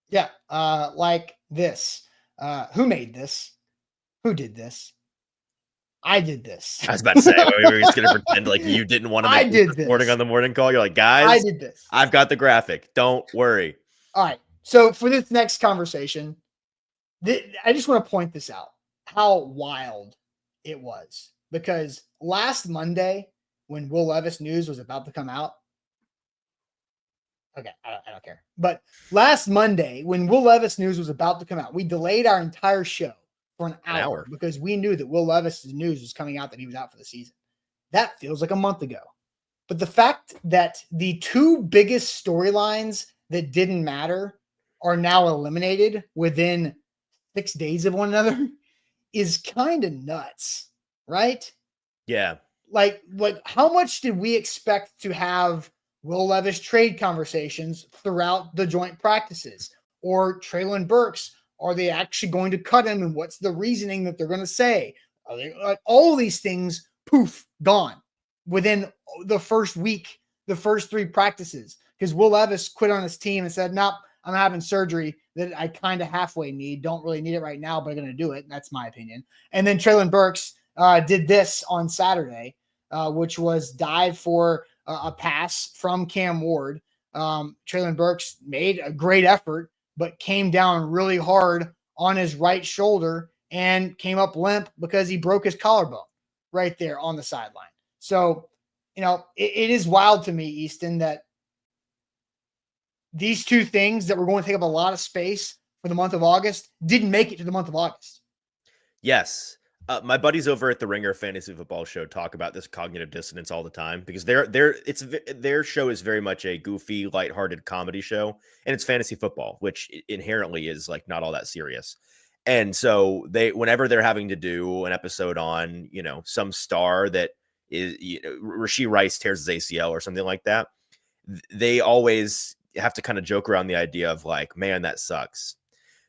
Yeah, like this. Who made this? Who did this? I did this. I was about to say, we were just going to pretend like you didn't want to make this reporting on the morning call. You're like, guys, I did this. I've got the graphic. Don't worry. All right. So for this next conversation, I just want to point this out, how wild it was. Because last Monday, when Will Levis news was about to come out, okay, I don't care. But last Monday, when Will Levis news was about to come out, we delayed our entire show for an hour because we knew that Will Levis's news was coming out that he was out for the season. That feels like a month ago. But the fact that the two biggest storylines that didn't matter are now eliminated within 6 days of one another is kind of nuts, right? Yeah. Like how much did we expect to have Will Levis trade conversations throughout the joint practices? Or Treylon Burks, are they actually going to cut him? And what's the reasoning that they're going to say? Are they, like, all these things, poof, gone within the first week, the first 3 practices. Because Will Levis quit on his team and said, nope, I'm having surgery that I kind of halfway need. Don't really need it right now, but I'm going to do it. That's my opinion. And then Treylon Burks did this on Saturday, which was dive for a pass from Cam Ward. Treylon Burks made a great effort, but came down really hard on his right shoulder and came up limp because he broke his collarbone right there on the sideline. So, it is wild to me, Easton, that these two things that were going to take up a lot of space for the month of August didn't make it to the month of August. Yes. My buddies over at the Ringer Fantasy Football Show talk about this cognitive dissonance all the time because their show is very much a goofy, lighthearted comedy show, and it's fantasy football, which inherently is like not all that serious. And so whenever they're having to do an episode on, some star that is, Rashee Rice tears his ACL or something like that, they always have to kind of joke around the idea of like, man, that sucks.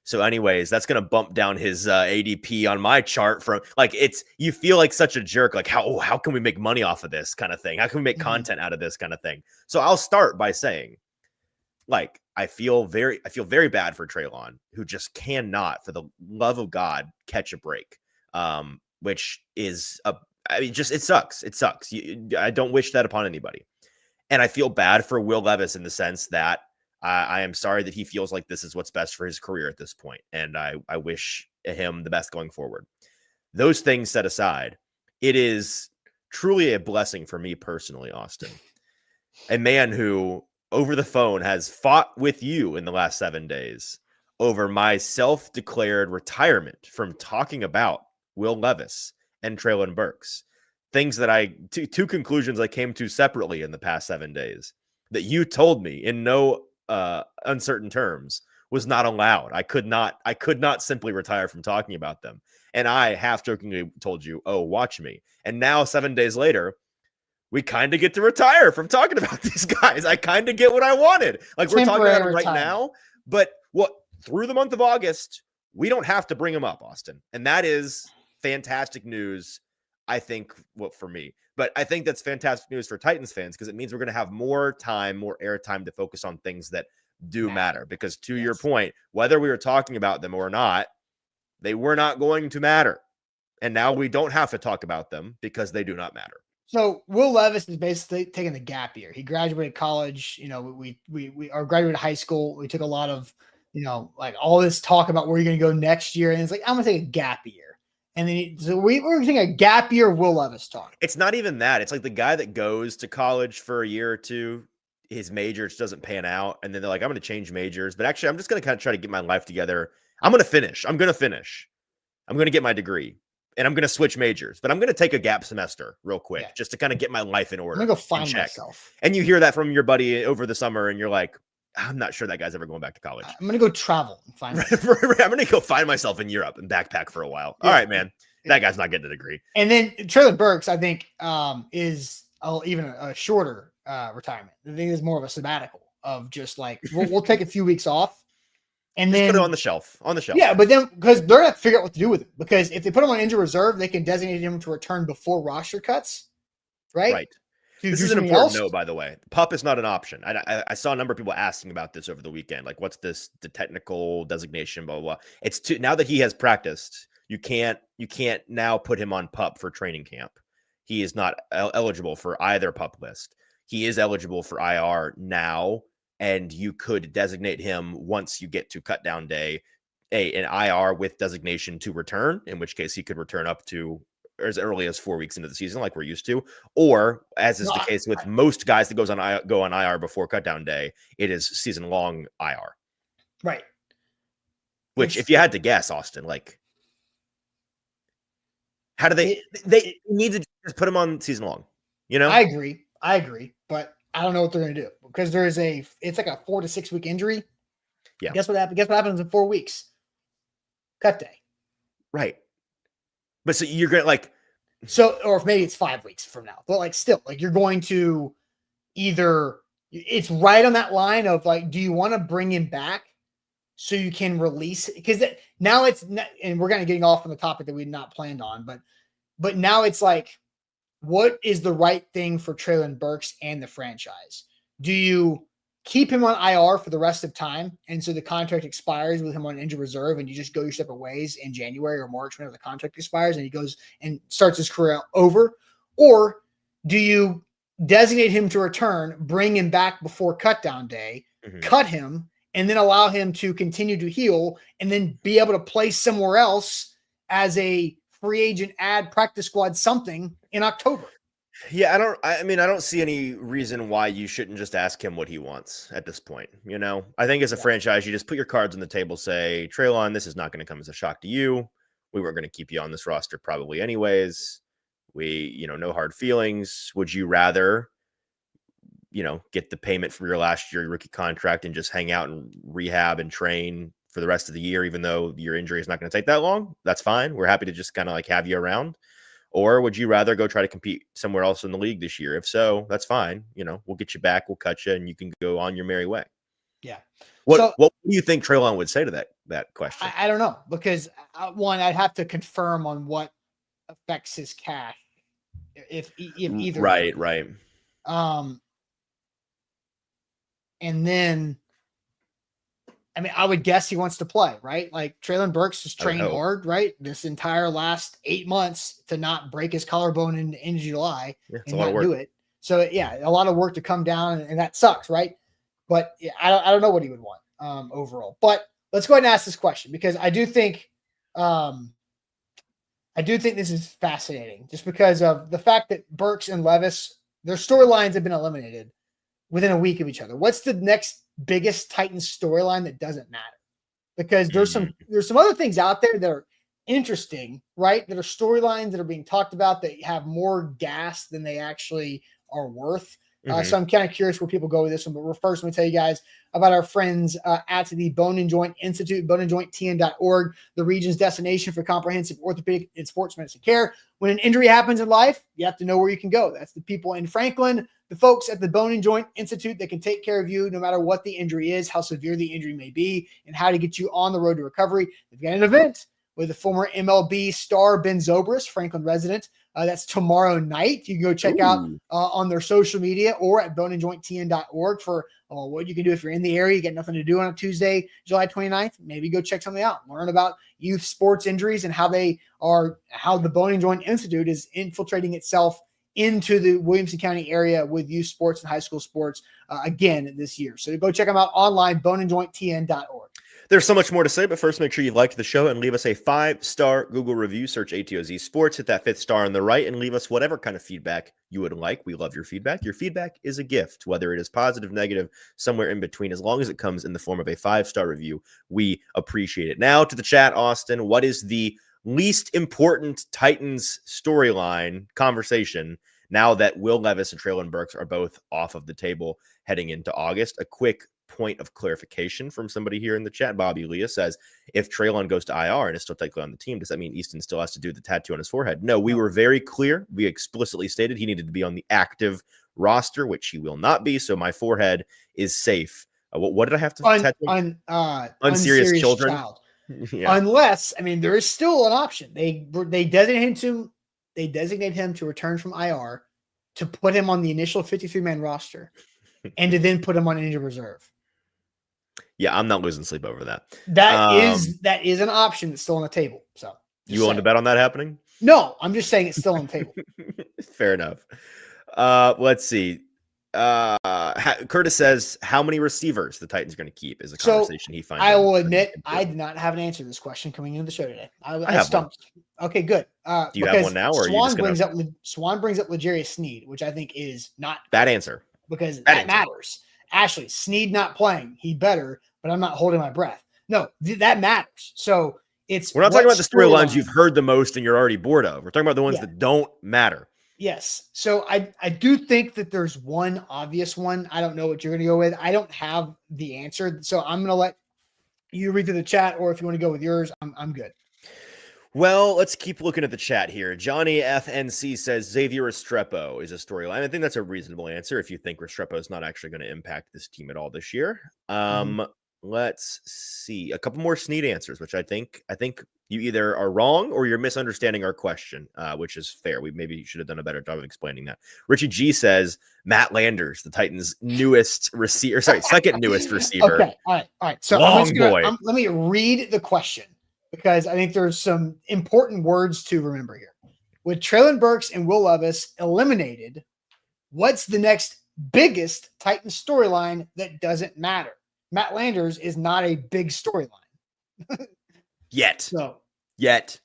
So anyways, that's going to bump down his ADP on my chart from like, you feel like such a jerk. Like how can we make money off of this kind of thing? How can we make content out of this kind of thing? So I'll start by saying, like, I feel very bad for Treylon, who just cannot, for the love of God, catch a break. Which is it sucks. It sucks. I don't wish that upon anybody. And I feel bad for Will Levis in the sense that I am sorry that he feels like this is what's best for his career at this point. And I wish him the best going forward. Those things set aside, it is truly a blessing for me personally, Austin. A man who over the phone has fought with you in the last 7 days over my self-declared retirement from talking about Will Levis and Treylon Burks. Things that two conclusions I came to separately in the past 7 days that you told me in no uncertain terms was not allowed. I could not simply retire from talking about them. And I half jokingly told you, oh, watch me. And now 7 days later, we kind of get to retire from talking about these guys. I kind of get what I wanted. Like we're talking about them right now, but through the month of August, we don't have to bring them up, Austin. And that is fantastic news, I think, for me. But I think that's fantastic news for Titans fans because it means we're going to have more time, more airtime to focus on things that do matter. Because to your point, whether we were talking about them or not, they were not going to matter. And now we don't have to talk about them because they do not matter. So Will Levis is basically taking the gap year. He graduated college. We graduated high school. We took a lot of, like all this talk about where you're going to go next year. And it's like, I'm going to take a gap year. And then we're taking a gap year of Will Levis talk. It's not even that. It's like the guy that goes to college for a year or two, his major just doesn't pan out. And then they're like, I'm going to change majors. But actually, I'm just going to kind of try to get my life together. I'm going to finish. I'm going to get my degree. And I'm going to switch majors, but I'm going to take a gap semester real quick just to kind of get my life in order. I'm going to go find myself. And you hear that from your buddy over the summer and you're like, I'm not sure that guy's ever going back to college. I'm going to go travel and find myself. I'm going to go find myself in Europe and backpack for a while. Yeah. All right, man. That guy's not getting a degree. And then Treylon Burks, I think, is even a shorter retirement. I think it's more of a sabbatical of just like, we'll take a few weeks off. And just then put it on the shelf. Yeah, but then because they're going to figure out what to do with it. Because if they put him on injured reserve, they can designate him to return before roster cuts. Right. Right. This is an important note, by the way. PUP is not an option. I saw a number of people asking about this over the weekend. Like, what's the technical designation? Blah, blah, blah. It's now that he has practiced, you can't now put him on PUP for training camp. He is not eligible for either PUP list. He is eligible for IR now. And you could designate him once you get to cut down day, an IR with designation to return, in which case he could return up to as early as 4 weeks into the season, like we're used to, or as is the case with most guys that go on IR before cut down day, it is season long IR. Right. Which, if you had to guess, Austin, like How do they need to just put him on season long? You know, I agree, but I don't know what they're going to do because it's like a 4 to 6 week injury. Yeah. Guess what happens in 4 weeks? Cut day. Right. But so you're going to or if maybe it's 5 weeks from now, but like still, like you're going to either it's right on that line of like, do you want to bring him back so you can release it? Because now it's not, and we're kind of getting off on the topic that we had not planned on, but now it's like, what is the right thing for Treylon Burks and the franchise? Do you keep him on IR for the rest of time, and so the contract expires with him on injured reserve, and you just go your separate ways in January or March whenever the contract expires, and he goes and starts his career over? Or do you designate him to return, bring him back before cutdown day, cut him, and then allow him to continue to heal, and then be able to play somewhere else as a free agent, ad practice squad, something in October? Yeah, I don't see any reason why you shouldn't just ask him what he wants at this point. You know, I think as a franchise, you just put your cards on the table, say, Treylon, this is not going to come as a shock to you. We weren't going to keep you on this roster probably anyways. No hard feelings. Would you rather, get the payment from your last year rookie contract and just hang out and rehab and train for the rest of the year, even though your injury is not going to take that long? That's fine. We're happy to just kind of like have you around. Or would you rather go try to compete somewhere else in the league this year? If so, that's fine. We'll get you back. We'll cut you, and you can go on your merry way. Yeah. What do you think Treylon would say to that question? I don't know, because one, I'd have to confirm on what affects his cash if either. Right. And then, I mean, I would guess he wants to play, right? Like Treylon Burks has trained hard, right? This entire last 8 months to not break his collarbone in July and not do it. So yeah, a lot of work to come down, and that sucks, right? But yeah, I don't know what he would want overall. But let's go ahead and ask this question, because I do think this is fascinating, just because of the fact that Burks and Levis, their storylines have been eliminated within a week of each other. What's the next biggest Titans storyline that doesn't matter? Because there's some other things out there that are interesting, right? That are storylines that are being talked about that have more gas than they actually are worth. So I'm kind of curious where people go with this one. But first, let me tell you guys about our friends at the Bone and Joint Institute, boneandjointtn.org, the region's destination for comprehensive orthopedic and sports medicine care. When an injury happens in life, you have to know where you can go. That's the people in Franklin, the folks at the Bone and Joint Institute that can take care of you no matter what the injury is, how severe the injury may be, and how to get you on the road to recovery. They've got an event with the former MLB star Ben Zobrist, Franklin resident. That's tomorrow night. You can go check out on their social media or at boneandjointtn.org for what you can do if you're in the area. You get nothing to do on a Tuesday, July 29th. Maybe go check something out. Learn about youth sports injuries and how the Bone and Joint Institute is infiltrating itself into the Williamson County area with youth sports and high school sports again this year. So go check them out online, boneandjointtn.org. There's so much more to say, but first make sure you like the show and leave us a 5-star Google review. Search ATOZ Sports, hit that 5th star on the right, and leave us whatever kind of feedback you would like. We love your feedback. Your feedback is a gift, whether it is positive, negative, somewhere in between. As long as it comes in the form of a 5-star review, we appreciate it. Now to the chat, Austin. What is the least important Titans storyline conversation now that Will Levis and Treylon Burks are both off of the table heading into August? A quick point of clarification from somebody here in the chat. Bobby Leah says, if Treylon goes to IR and is still technically on the team, does that mean Easton still has to do the tattoo on his forehead? No, we were very clear. We explicitly stated he needed to be on the active roster, which he will not be. So my forehead is safe. What did I have to tattoo? Unserious children. Child. Yeah. Unless, I mean, there is still an option. They designate him to return from IR to put him on the initial 53-man roster and to then put him on injured reserve. Yeah, I'm not losing sleep over that. That is an option that's still on the table. So you willing to bet on that happening? No, I'm just saying it's still on the table. Fair enough. Let's see. Curtis says, how many receivers the Titans are going to keep is a conversation he finds. I will admit, I did not have an answer to this question coming into the show today. I stumped. Okay, good. Do you have one now, or Swan brings up L'Jarius Sneed, which I think is not bad answer, because that matters. Ashley, Sneed not playing, he better, but I'm not holding my breath. No, that matters. So It's We're not what talking about the storylines storyline. you've heard the most and you're already bored of. We're talking about the ones Yeah. that don't matter. Yes. So I do think that there's one obvious one. I don't know what you're going to go with. I don't have the answer. So I'm going to let you read through the chat, or if you want to go with yours, I'm good. Well, let's keep looking at the chat here. Johnny FNC says Xavier Restrepo is a storyline. I think that's a reasonable answer if you think Restrepo is not actually going to impact this team at all this year. Let's see a couple more Snead answers, which I think you either are wrong or you're misunderstanding our question, which is fair. We maybe should have done a better job of explaining that. Richie G says Matt Landers, the Titans' second newest receiver. Okay. All right. So let me read the question, because I think there's some important words to remember here. With Treylon Burks and Will Levis eliminated, what's the next biggest Titans storyline that doesn't matter? Matt Landers is not a big storyline. Yet. Yes,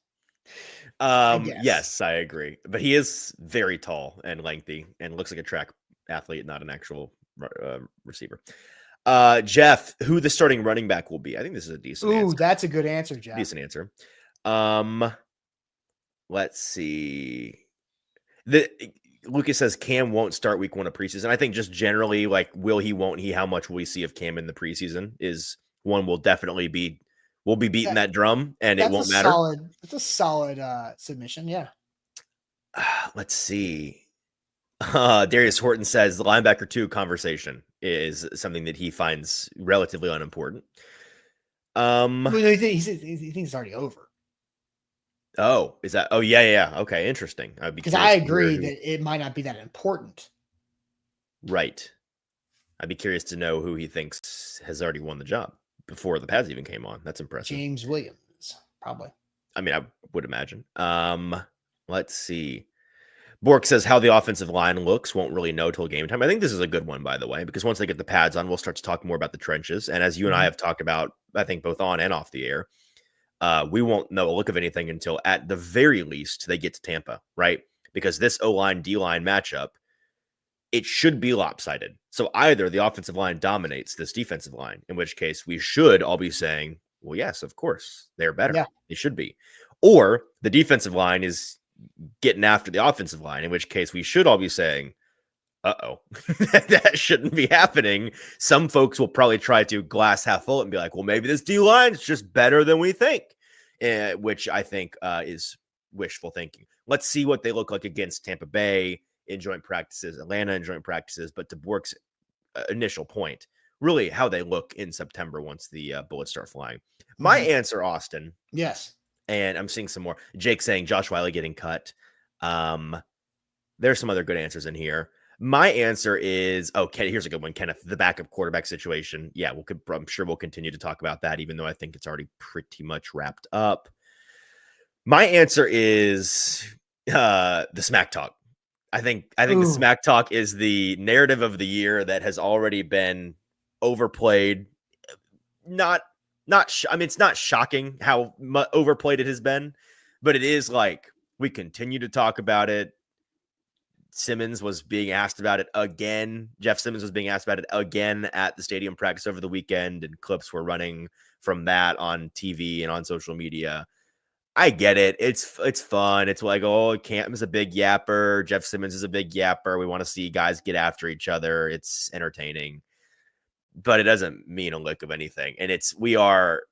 I agree. But he is very tall and lengthy and looks like a track athlete, not an actual receiver. Jeff, who the starting running back will be? I think this is a decent answer. That's a good answer, Jeff. Decent answer. Let's see. Lucas says Cam won't start week 1 of preseason. I think just generally, like, will he, won't he, how much will we see of Cam in the preseason is one we'll be beating that drum, and it won't matter. It's a solid submission. Yeah. Let's see. Darius Horton says the linebacker 2 conversation is something that he finds relatively unimportant. He thinks it's already over. Oh, is that? Oh, yeah. Okay, interesting. Because I agree that it might not be that important. Right. I'd be curious to know who he thinks has already won the job before the pads even came on. That's impressive. James Williams, probably. I mean, I would imagine. Let's see. Bork says how the offensive line looks won't really know till game time. I think this is a good one, by the way, because once they get the pads on, we'll start to talk more about the trenches. And as you and I have talked about, I think both on and off the air, we won't know a look of anything until at the very least they get to Tampa, right? Because this O-line, D-line matchup, it should be lopsided. So either the offensive line dominates this defensive line, in which case we should all be saying, well, yes, of course, they're better. Yeah. They should be. Or the defensive line is getting after the offensive line, in which case we should all be saying, uh-oh, that shouldn't be happening. Some folks will probably try to glass half full and be like, well, maybe this D-line is just better than we think, which I think is wishful thinking. Let's see what they look like against Tampa Bay in joint practices, Atlanta in joint practices, but to Bork's initial point, really how they look in September once the bullets start flying. My answer, Austin. Yes. And I'm seeing some more. Jake saying Josh Wiley getting cut. There's some other good answers in here. My answer is, here's a good one, Kenneth, the backup quarterback situation. Yeah, I'm sure we'll continue to talk about that, even though I think it's already pretty much wrapped up. My answer is the smack talk. I think the smack talk is the narrative of the year that has already been overplayed. It's not shocking how overplayed it has been, but it is like we continue to talk about it. Simmons was being asked about it again. Jeff Simmons was being asked about it again at the stadium practice over the weekend, and clips were running from that on TV and on social media. I get it. It's fun. It's like, Cam is a big yapper. Jeff Simmons is a big yapper. We want to see guys get after each other. It's entertaining, but it doesn't mean a lick of anything. And we are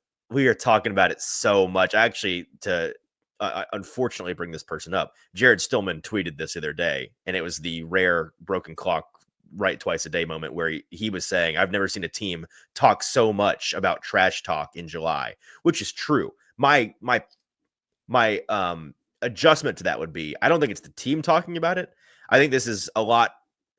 talking about it so much. I actually, unfortunately bring this person up. Jared Stillman tweeted this the other day, and it was the rare broken clock right twice a day moment where he was saying, I've never seen a team talk so much about trash talk in July, which is true. My adjustment to that would be, I don't think it's the team talking about it. I think this is a lot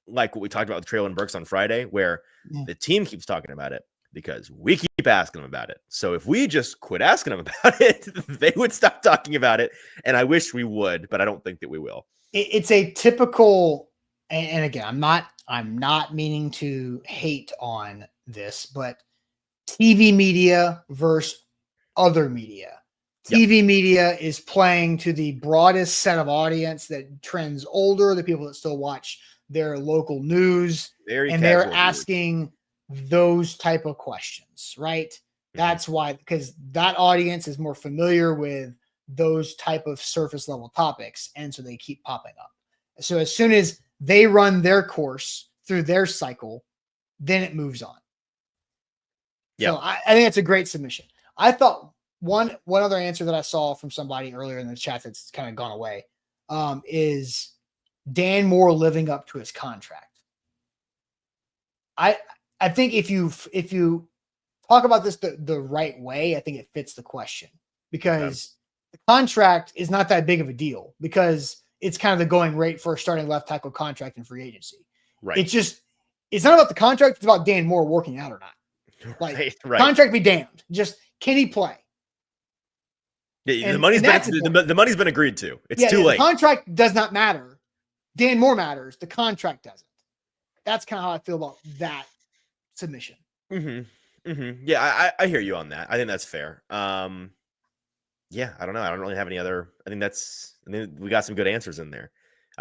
like what we talked about with Treylon Burks on Friday, where the team keeps talking about it because we keep asking them about it. So if we just quit asking them about it, they would stop talking about it. And I wish we would, but I don't think that we will. It's a typical, and again, I'm not meaning to hate on this, but TV media versus other media. TV media is playing to the broadest set of audience that trends older, the people that still watch their local news, and they're asking those type of questions, right? That's why, because that audience is more familiar with those type of surface level topics, and so they keep popping up. So as soon as they run their course through their cycle, then it moves on. Yeah. So I think it's a great submission. I thought one other answer that I saw from somebody earlier in the chat that's kind of gone away is Dan Moore living up to his contract. I think if you talk about this the right way, I think it fits the question, because the contract is not that big of a deal, because it's kind of the going rate for a starting left tackle contract in free agency. Right. It's not about the contract. It's about Dan Moore working out or not. Like, right. Contract be damned. Just, can he play? Yeah, the money's been agreed to. It's too late. The contract does not matter. Dan Moore matters. The contract doesn't. That's kind of how I feel about that submission. Yeah, I hear you on that. I think that's fair. Yeah, I don't know. I don't really have any other. I think we got some good answers in there.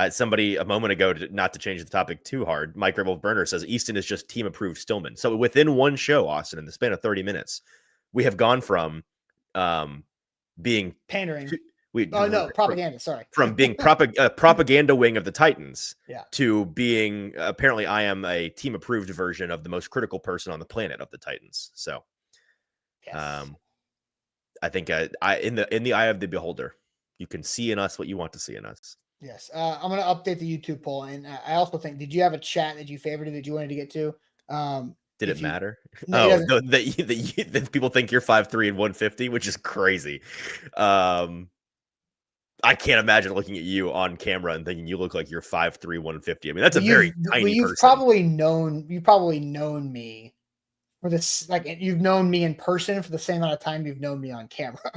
Somebody a moment ago, not to change the topic too hard, Mike Rebel Burner says Easton is just team approved Stillman. So within one show, Austin, in the span of 30 minutes, we have gone from being pandering. Propaganda. Sorry. From being propaganda wing of the Titans, yeah, to being apparently I am a team approved version of the most critical person on the planet of the Titans. So, yes. I think in the eye of the beholder, you can see in us what you want to see in us. Yes. I'm going to update the YouTube poll. And I also think, did you have a chat that you favorited that you wanted to get to? Did it matter? No, that people think you're 5'3" and 150, which is crazy. I can't imagine looking at you on camera and thinking you look like you're 5'3", 150. I mean, that's a very tiny person. You've probably known me for this, like, you've known me in person for the same amount of time you've known me on camera.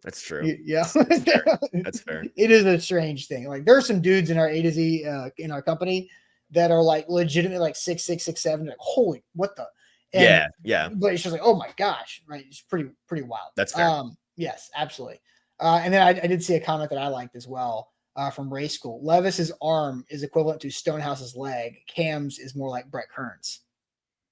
That's true. Yeah. That's fair. That's fair. It is a strange thing. Like, there are some dudes in our A to Z in our company that are like legitimately like 6'6", 6'7". Like, holy, what the? And, yeah. But it's just like, oh my gosh, right? It's pretty wild. That's fair. Yes, absolutely. And then I did see a comment that I liked as well from Ray School. Levis's arm is equivalent to Stonehouse's leg. Cam's is more like Brett Kern's.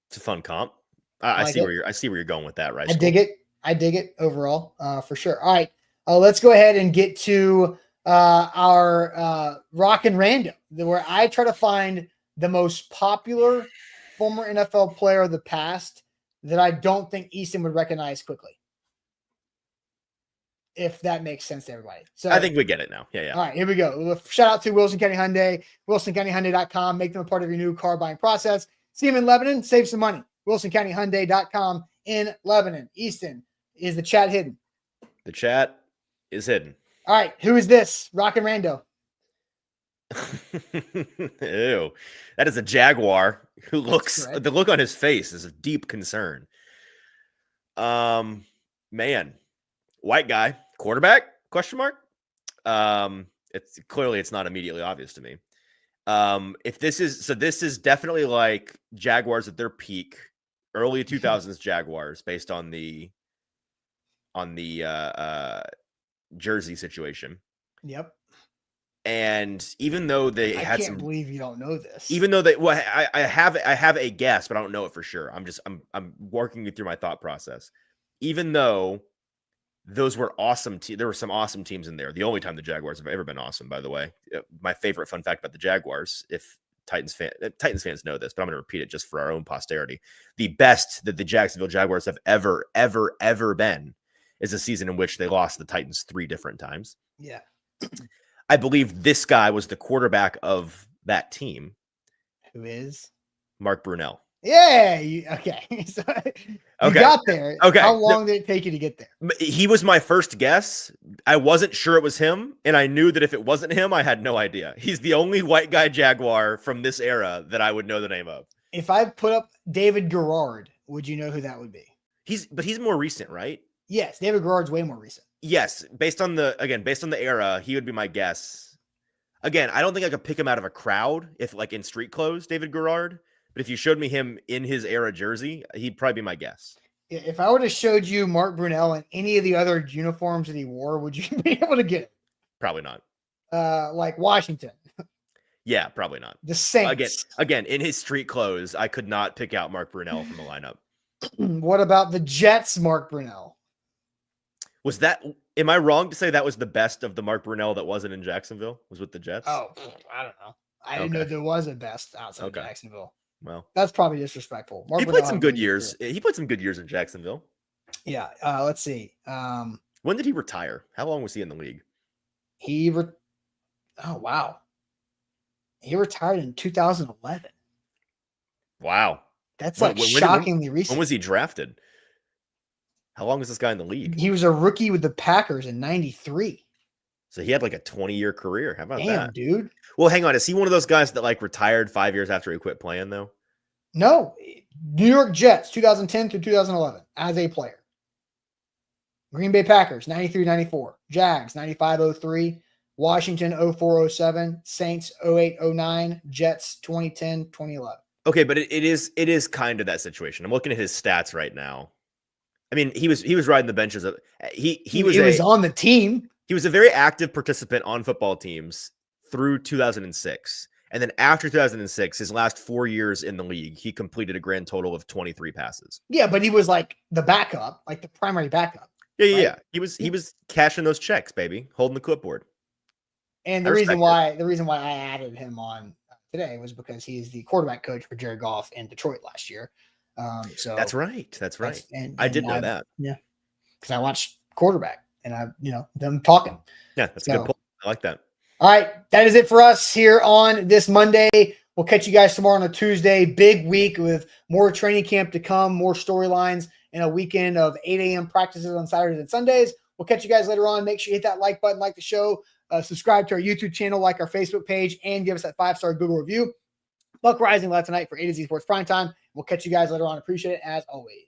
It's a fun comp. I see where you're going with that, right? I dig it overall, for sure. All right, let's go ahead and get to our Rockin Rando, where I try to find the most popular former NFL player of the past that I don't think Easton would recognize quickly. If that makes sense to everybody. So I think we get it now. Yeah. All right, here we go. Shout out to Wilson County Hyundai, WilsonCountyHyundai.com. Make them a part of your new car buying process. See them in Lebanon, save some money. WilsonCountyHyundai.com in Lebanon. Easton, is the chat hidden? The chat is hidden. All right, who is this? Rockin Rando. Ew. That is a Jaguar who looks, the look on his face is of deep concern. Man, white guy, quarterback, question mark. It's not immediately obvious to me. This is definitely like Jaguars at their peak, early 2000s Jaguars, based on the jersey situation. Yep. And even though they I can't believe you don't know this. Even though I have a guess, but I don't know it for sure. I'm working through my thought process. Even though those were awesome. There were some awesome teams in there. The only time the Jaguars have ever been awesome, by the way. My favorite fun fact about the Jaguars, if Titans fans know this, but I'm going to repeat it just for our own posterity. The best that the Jacksonville Jaguars have ever been is a season in which they lost the Titans 3 different times. Yeah. I believe this guy was the quarterback of that team. Who is? Mark Brunell. Yeah. Okay. So you got there. Okay. How long did it take you to get there? He was my first guess. I wasn't sure it was him, and I knew that if it wasn't him, I had no idea. He's the only white guy Jaguar from this era that I would know the name of. If I put up David Garrard, would you know who that would be? He's more recent, right? Yes, David Garrard's way more recent. Yes, based on the era, he would be my guess. Again, I don't think I could pick him out of a crowd if, like, in street clothes, David Garrard. But if you showed me him in his era jersey, he'd probably be my guess. If I would have showed you Mark Brunell in any of the other uniforms that he wore, would you be able to get it? Probably not. Like Washington. Yeah, probably not. The Saints. Again, in his street clothes, I could not pick out Mark Brunell from the lineup. What about the Jets, Mark Brunell? Was that? Am I wrong to say that was the best of the Mark Brunell that wasn't in Jacksonville? Was with the Jets? Oh, I don't know. I didn't know there was a best outside of Jacksonville. Well, that's probably disrespectful. He played some good years. He played some good years in Jacksonville. Yeah. Let's see. When did he retire? How long was he in the league? Oh, wow. He retired in 2011. Wow. That's like shockingly recent. When was he drafted? How long was this guy in the league? He was a rookie with the Packers in 93. So he had like a 20-year career. How about that? Damn, dude. Well, hang on. Is he one of those guys that like retired 5 years after he quit playing though? No. New York Jets, 2010 through 2011 as a player. Green Bay Packers, 93-94. Jags, 95-03. Washington, 04-07. Saints, 08-09. Jets, 2010-2011. Okay, but it is kind of that situation. I'm looking at his stats right now. I mean, he was riding the benches. He was on the team. He was a very active participant on football teams through 2006. And then after 2006, his last 4 years in the league, he completed a grand total of 23 passes. Yeah, but he was like the backup, like the primary backup. Yeah. He was cashing those checks, baby, holding the clipboard. And the reason why I added him on today was because he's the quarterback coach for Jared Goff in Detroit last year. So that's right. And I did know that. Yeah, because I watched quarterback and them talking. Yeah, that's a good point. I like that. All right, that is it for us here on this Monday. We'll catch you guys tomorrow on a Tuesday. Big week with more training camp to come, more storylines, and a weekend of 8 a.m. practices on Saturdays and Sundays. We'll catch you guys later on. Make sure you hit that like button, like the show, subscribe to our YouTube channel, like our Facebook page, and give us that 5-star Google review. Buck Rising live tonight for A to Z Sports Primetime. We'll catch you guys later on. Appreciate it as always.